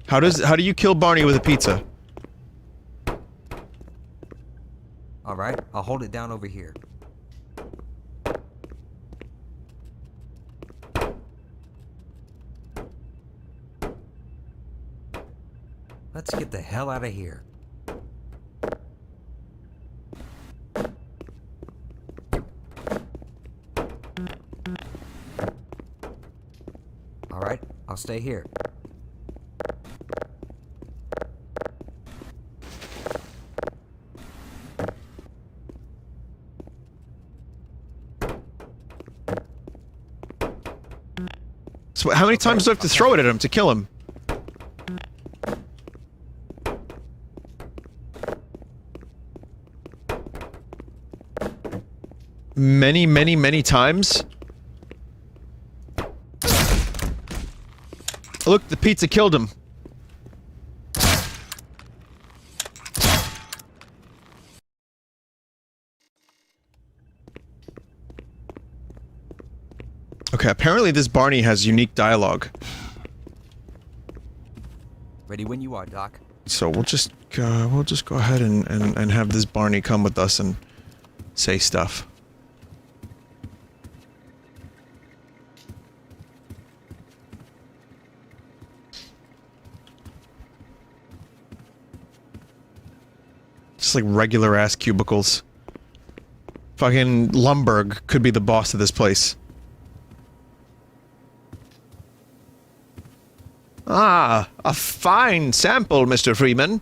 How do you kill Barney with a pizza? Alright, I'll hold it down over here. Let's get the hell out of here. Alright, I'll stay here. So how many times do I have to throw it at him to kill him? Many, many, many times? Look, the pizza killed him. Okay, apparently this Barney has unique dialogue. Ready when you are, Doc. So we'll just go ahead and have this Barney come with us and say stuff. Just like regular ass cubicles. Fucking Lumberg could be the boss of this place. Ah, a fine sample, Mr. Freeman.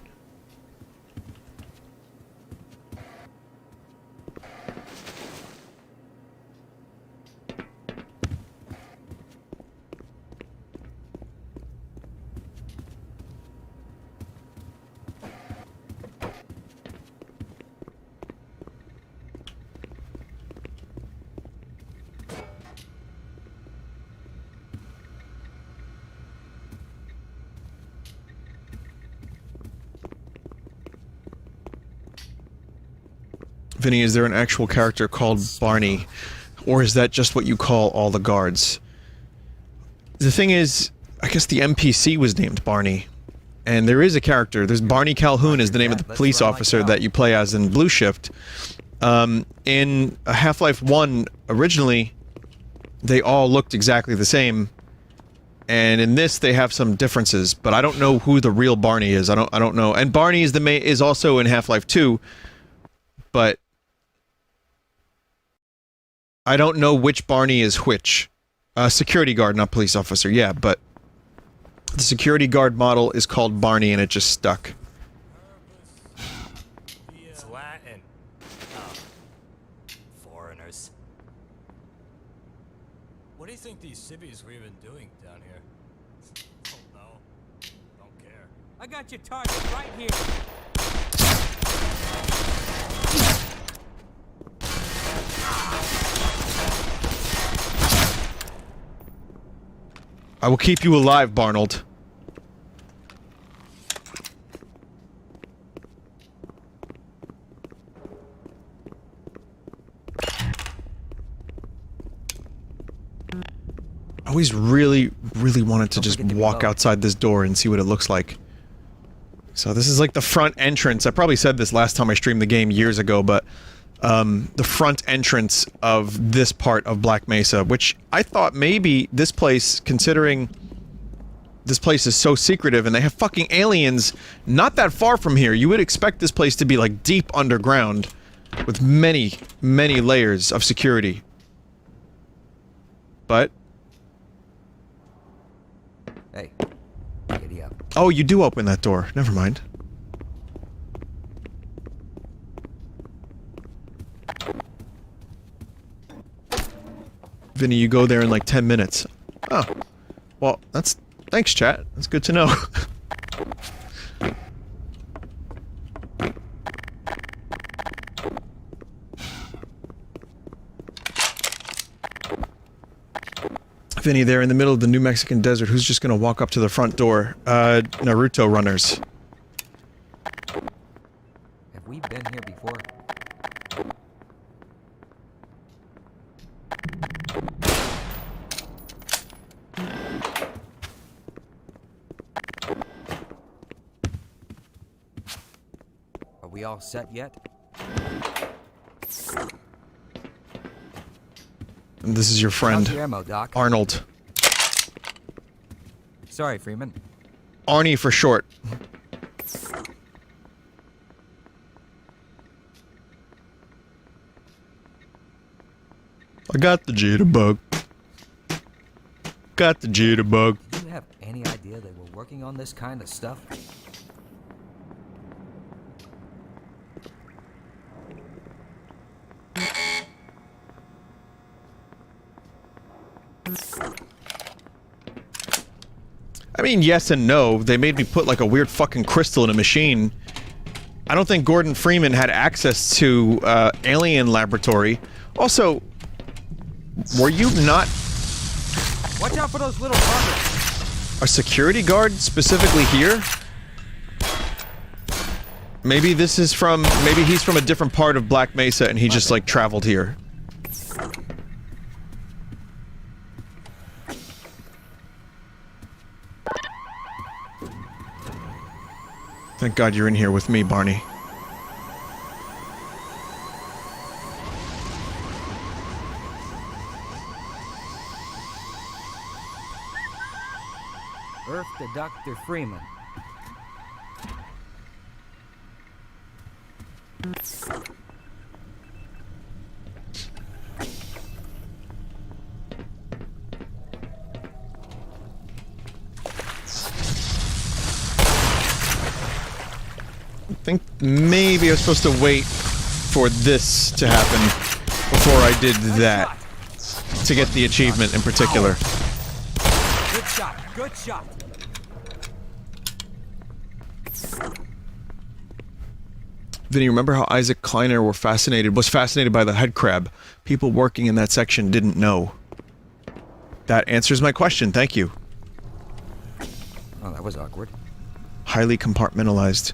Vinny, is there an actual character called Barney? Or is that just what you call all the guards? The thing is, I guess the NPC was named Barney. And there is a character, there's Barney Calhoun is the name of the police officer that you play as in Blue Shift. In Half-Life 1, originally, they all looked exactly the same. And in this, they have some differences, but I don't know who the real Barney is. I don't know. And Barney is also in Half-Life 2, but I don't know which Barney is which. Security guard, not police officer, yeah, but the security guard model is called Barney and it just stuck. It's Latin. Oh. Foreigners. What do you think these civvies were even doing down here? Oh no. Don't care. I got your target right here. I will keep you alive, Barnold. I always really wanted to just walk outside this door and see what it looks like. So this is like the front entrance. I probably said this last time I streamed the game years ago, but the front entrance of this part of Black Mesa, which I thought maybe this place, considering this place is so secretive and they have fucking aliens not that far from here, you would expect this place to be like deep underground with many layers of security. But Hey, giddy up. oh, you do open that door. Never mind. Vinny, you go there in like 10 minutes. Oh. Well, that's... Thanks, chat. That's good to know. Vinny, there in the middle of the New Mexican desert, who's just gonna walk up to the front door? Naruto runners. been here before? Are we all set yet? And this is your friend, How's your ammo, Doc? Arnold. Sorry, Freeman. Arnie for short. I got the jitterbug. Got the jitterbug. Do you have any idea they were working on this kind of stuff? I mean, yes and no. They made me put like a weird fucking crystal in a machine. I don't think Gordon Freeman had access to Alien Laboratory. Also, were you not Watch out for those little buggers! a security guard specifically here? Maybe this is from... maybe he's from a different part of Black Mesa and he just like traveled here. Thank God you're in here with me, Barney. Earth to Dr. Freeman. I think maybe I was supposed to wait for this to happen before I did that to get the achievement in particular. Good shot, good shot. Vinny, remember how Isaac Kleiner was fascinated by the head crab? People working in that section didn't know. That answers my question, thank you. Oh, that was awkward. Highly compartmentalized.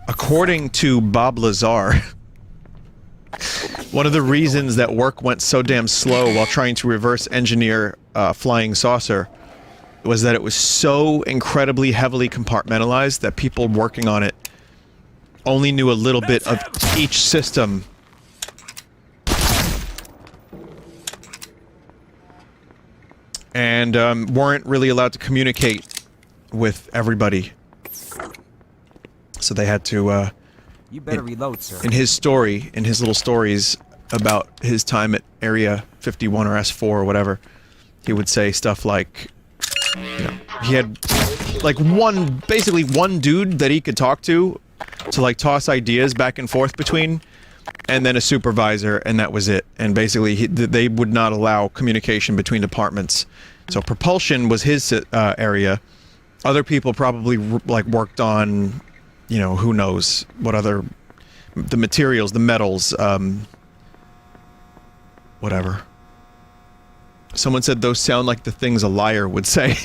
According to Bob Lazar, one of the reasons that work went so damn slow while trying to reverse engineer flying saucer was that it was so incredibly heavily compartmentalized that people working on it only knew a little bit of each system. And weren't really allowed to communicate with everybody. So they had to, You better reload, sir. in his story, in his little stories about his time at Area 51 or S4 or whatever, he would say stuff like, you know, he had like basically one dude that he could talk to like toss ideas back and forth between, and then a supervisor, and that was it. And basically they would not allow communication between departments. So propulsion was his area. Other people probably like worked on, you know, who knows what other, the materials, the metals, whatever. Someone said those sound like the things a liar would say.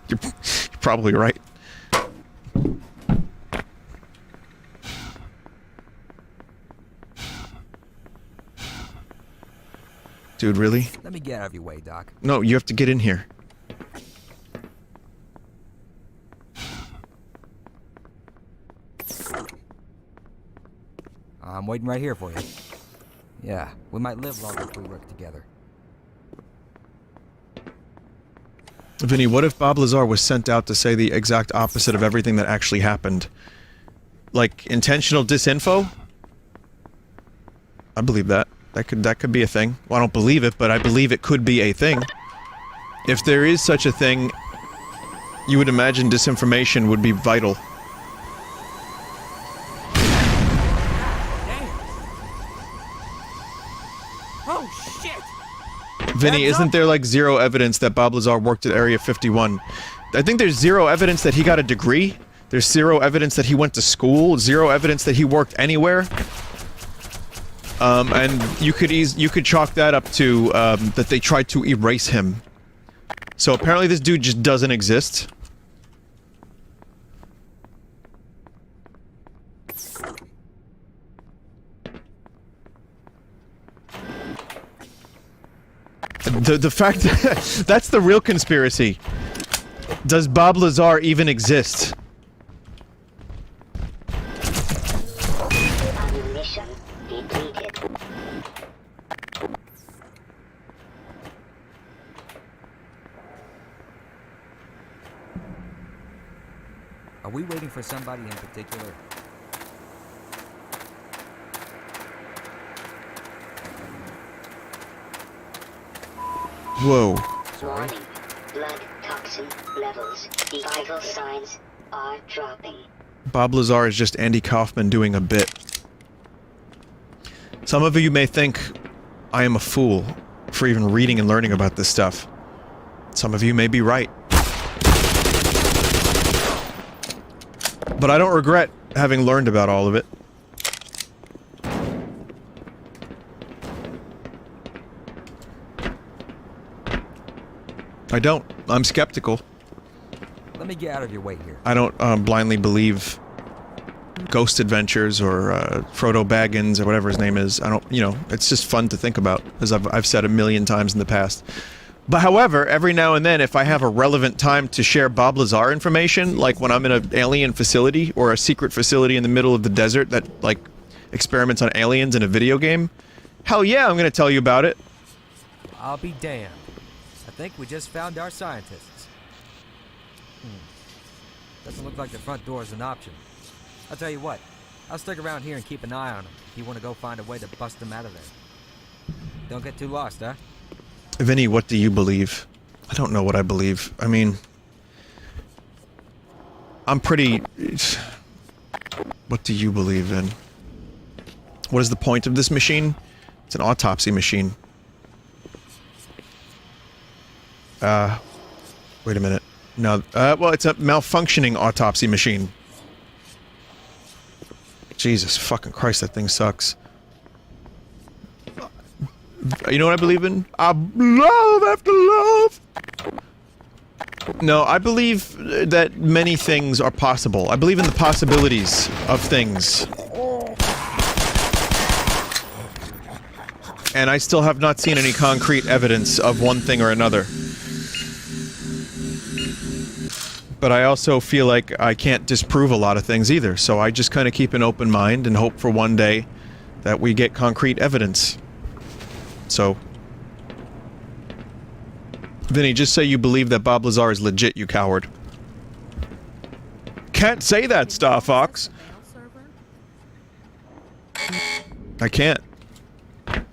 You're probably right. Dude, really? Let me get out of your way, Doc. No, you have to get in here. I'm waiting right here for you. Yeah, we might live longer if we work together. Vinny, what if Bob Lazar was sent out to say the exact opposite of everything that actually happened? Like, intentional disinfo? I believe that. That could be a thing. Well, I don't believe it, but I believe it could be a thing. If there is such a thing, you would imagine disinformation would be vital. Oh, shit! Vinny, isn't there like zero evidence that Bob Lazar worked at Area 51? I think there's zero evidence that he got a degree. There's zero evidence that he went to school. Zero evidence that he worked anywhere. And you could chalk that up to that they tried to erase him. So apparently this dude just doesn't exist. The fact that that's the real conspiracy. Does Bob Lazar even exist? Mission depleted. Are we waiting for somebody in particular? Whoa. Warning. Blood toxin levels. The vital signs are dropping. Bob Lazar is just Andy Kaufman doing a bit. Some of you may think I am a fool for even reading and learning about this stuff. Some of you may be right. But I don't regret having learned about all of it. I don't. I'm skeptical. Let me get out of your way here. I don't blindly believe Ghost Adventures or Frodo Baggins or whatever his name is. I don't, you know, it's just fun to think about, as I've said a million times in the past. But however, every now and then, if I have a relevant time to share Bob Lazar information, like when I'm in an alien facility or a secret facility in the middle of the desert that, like, experiments on aliens in a video game, hell yeah, I'm gonna tell you about it. I'll be damned. I think we just found our scientists. Doesn't look like the front door is an option. I'll tell you what, I'll stick around here and keep an eye on them if you want to go find a way to bust them out of there. Don't get too lost, huh? Vinny, what do you believe? I don't know what I believe. I mean, I'm pretty... What do you believe in? What is the point of this machine? It's an autopsy machine. Wait a minute. No, well, it's a malfunctioning autopsy machine. Jesus fucking Christ, that thing sucks. You know what I believe in? Love after love! No, I believe that many things are possible. I believe in the possibilities of things. And I still have not seen any concrete evidence of one thing or another. But I also feel like I can't disprove a lot of things either, so I just kind of keep an open mind and hope for one day that we get concrete evidence. So... Vinny, just say you believe that Bob Lazar is legit, you coward. Can't say that, Star Fox! I can't.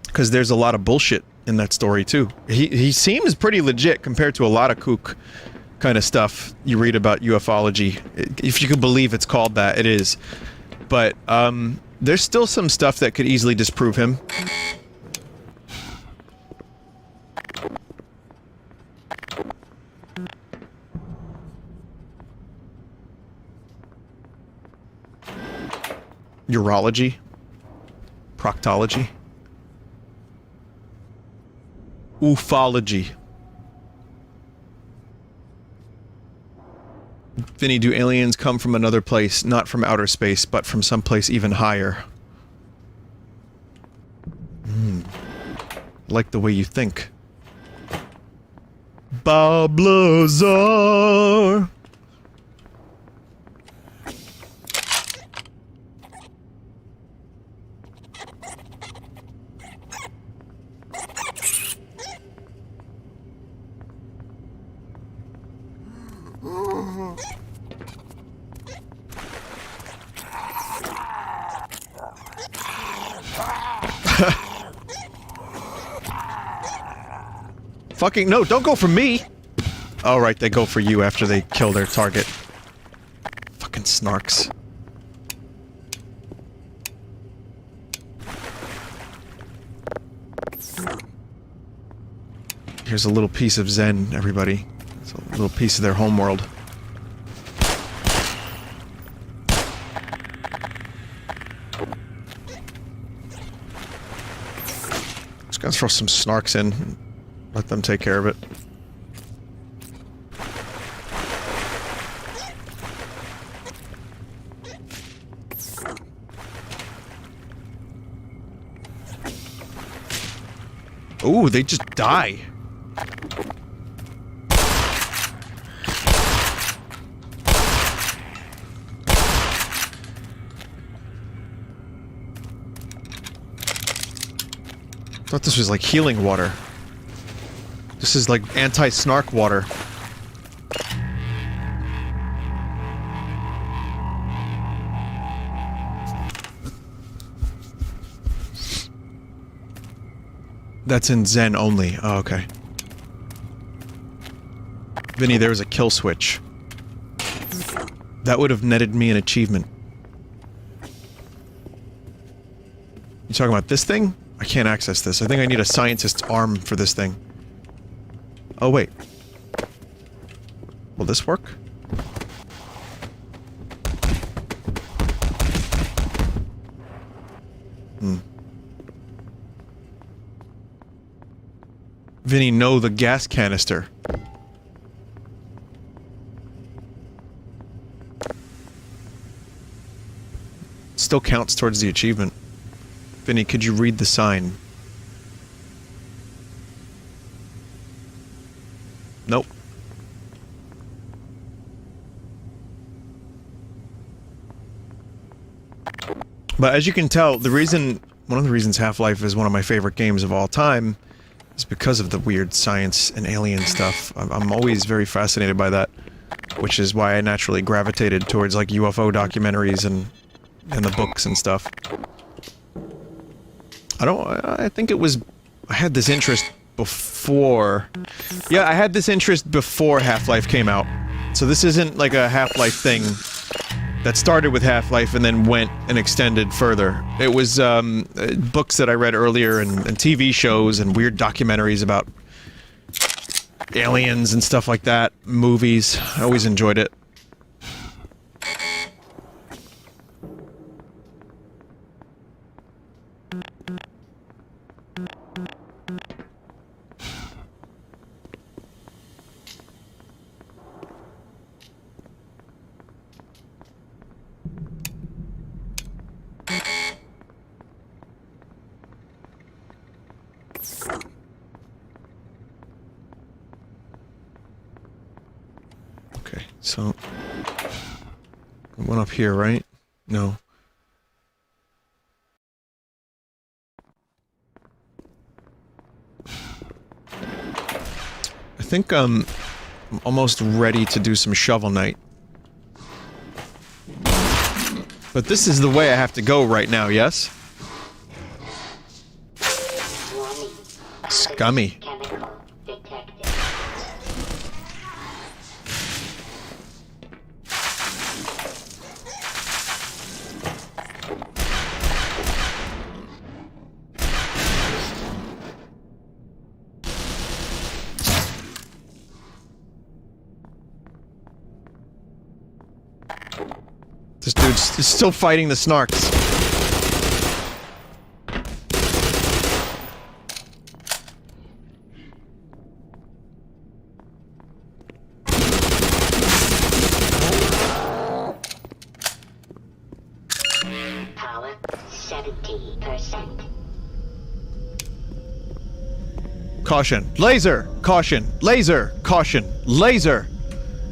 Because there's a lot of bullshit in that story, too. He seems pretty legit compared to a lot of kook kind of stuff you read about ufology. If you could believe it's called that, it is. But, there's still some stuff that could easily disprove him. Urology? Proctology? Ufology. Vinny, do aliens come from another place, not from outer space, but from someplace even higher? Like the way you think. Bob Lazar! Fucking no, don't go for me! Oh right, they go for you after they kill their target. Fucking snarks. Here's a little piece of Zen, everybody. It's a little piece of their homeworld. Gonna throw some snarks in. Let them take care of it. Ooh, they just die. I thought this was like healing water. This is like anti-snark water. That's in Zen only. Oh, okay. Vinny, there was a kill switch. That would have netted me an achievement. You talking about this thing? I can't access this. I think I need a scientist's arm for this thing. Oh, wait. Will this work? Vinny, no, the gas canister. Still counts towards the achievement. Vinny, could you read the sign? Nope. But as you can tell, one of the reasons Half-Life is one of my favorite games of all time is because of the weird science and alien stuff. I'm always very fascinated by that, which is why I naturally gravitated towards like UFO documentaries and the books and stuff. I think it was, I had this interest before, yeah, I had this interest before Half-Life came out. So this isn't like a Half-Life thing that started with Half-Life and then went and extended further. It was, books that I read earlier and TV shows and weird documentaries about aliens and stuff like that, movies. I always enjoyed it. Okay, so one up here, right? No. I think I'm almost ready to do some Shovel Knight. But this is the way I have to go right now, yes? Scummy. Chemical detected. This dude's still fighting the snarks. Power 70%. Caution. Laser! Caution. Laser! Caution. Laser!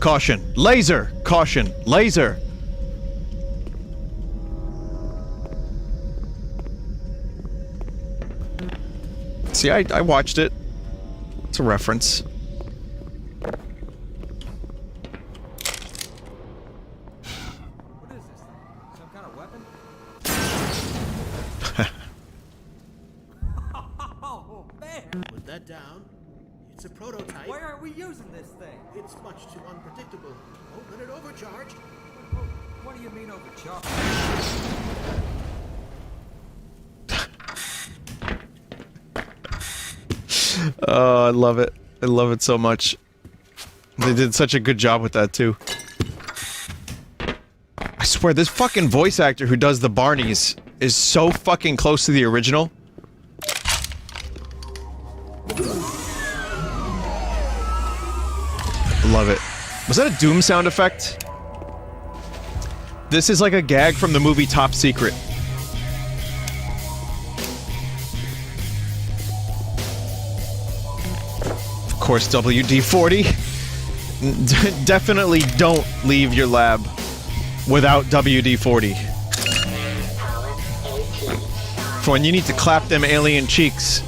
Caution. Laser! Caution. Laser! See, I watched it. It's a reference. What is this thing? Some kind of weapon? Oh, man! Put that down. It's a prototype. Why aren't we using this thing? It's much too unpredictable. Don't let it overcharge. What do you mean overcharged? Oh, I love it. I love it so much. They did such a good job with that, too. I swear, this fucking voice actor who does the Barneys is so fucking close to the original. Love it. Was that a Doom sound effect? This is like a gag from the movie Top Secret. Of course, WD-40. Definitely don't leave your lab without WD-40. For when you need to clap them alien cheeks.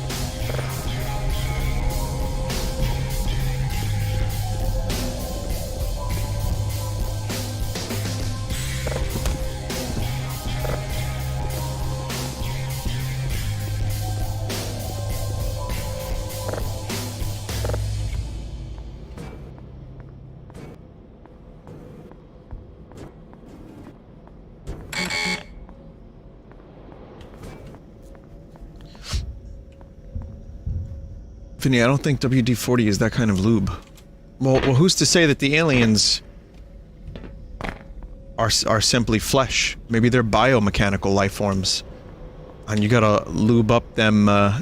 Vinny, I don't think WD-40 is that kind of lube. Well, who's to say that the aliens are simply flesh? Maybe they're biomechanical life forms. And you gotta lube up them, never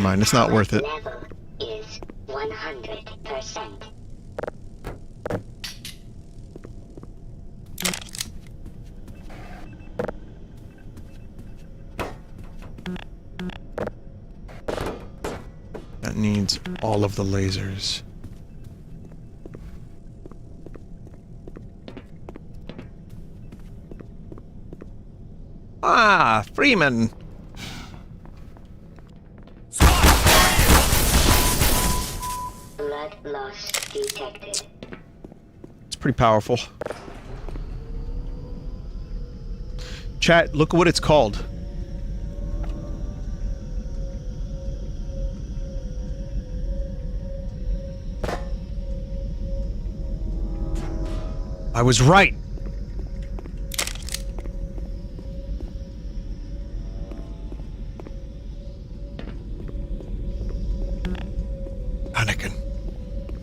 mind, it's not worth it. Level is 100%. That needs all of the lasers. Ah, Freeman! Blood loss detected. It's pretty powerful. Chat, look at what it's called. I was right! Anakin.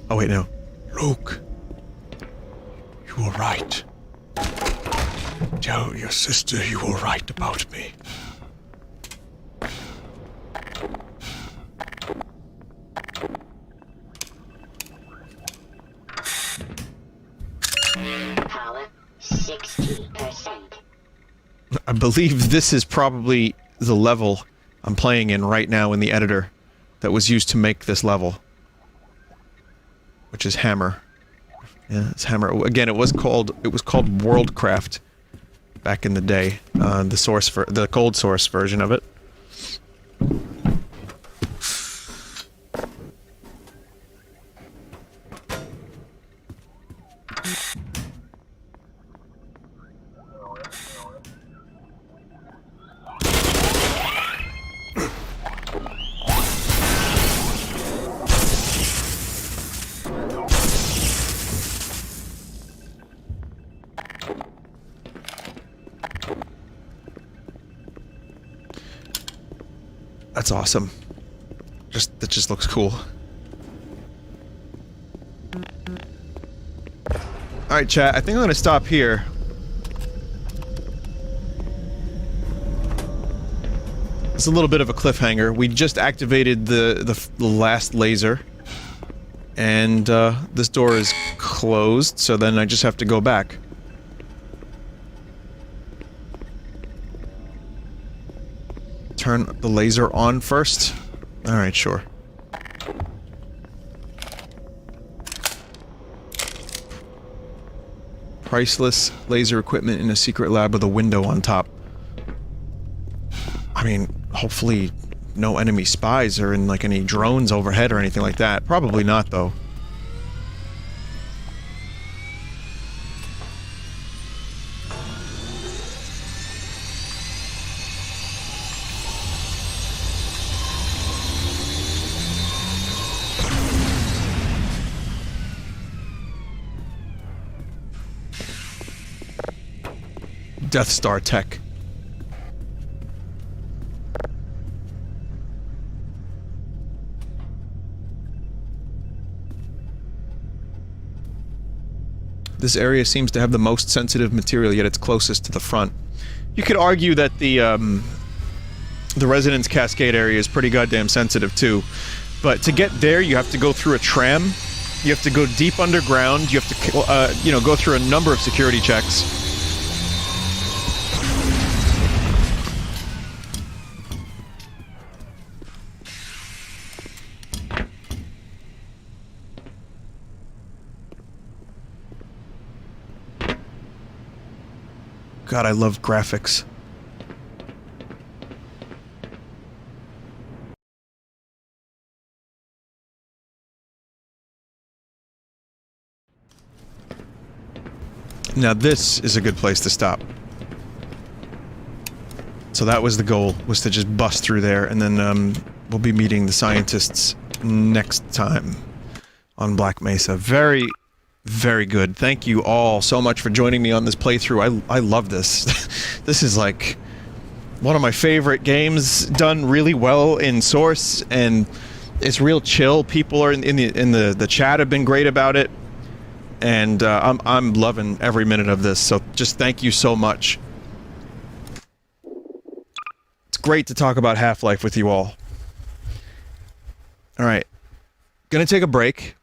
Oh wait, no. Luke. You were right. Tell your sister you were right about me. Power 60%. I believe this is probably the level I'm playing in right now in the editor that was used to make this level. Which is Hammer. Yeah, it's Hammer. Again, it was called Worldcraft back in the day. The cold source version of it. That's awesome. That just looks cool. Alright, chat, I think I'm gonna stop here. It's a little bit of a cliffhanger. We just activated the last laser. And, this door is closed, so then I just have to go back. Turn the laser on first? Alright, sure. Priceless laser equipment in a secret lab with a window on top. I mean, hopefully no enemy spies or in like any drones overhead or anything like that. Probably not, though. Death Star tech. This area seems to have the most sensitive material, yet it's closest to the front. You could argue that the Resonance Cascade area is pretty goddamn sensitive, too. But to get there, you have to go through a tram. You have to go deep underground. You have to, you know, go through a number of security checks. God, I love graphics. Now this is a good place to stop. So that was the goal, was to just bust through there, and then we'll be meeting the scientists next time on Black Mesa. Very, very good. Thank you all so much for joining me on this playthrough. I love this. This is like one of my favorite games, done really well in Source, and it's real chill. People are in the chat have been great about it. And I'm loving every minute of this, so just thank you so much. It's great to talk about Half-Life with you all. Alright. Gonna take a break.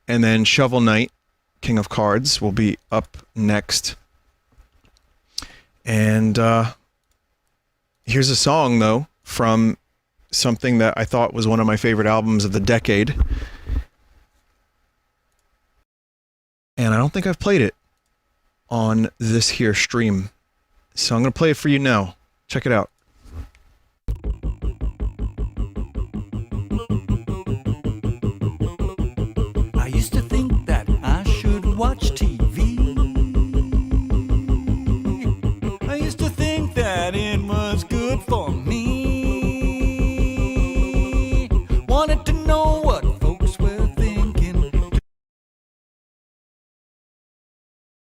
And then Shovel Knight, King of Cards, will be up next. And here's a song, though, from something that I thought was one of my favorite albums of the decade. And I don't think I've played it on this here stream. So I'm going to play it for you now. Check it out.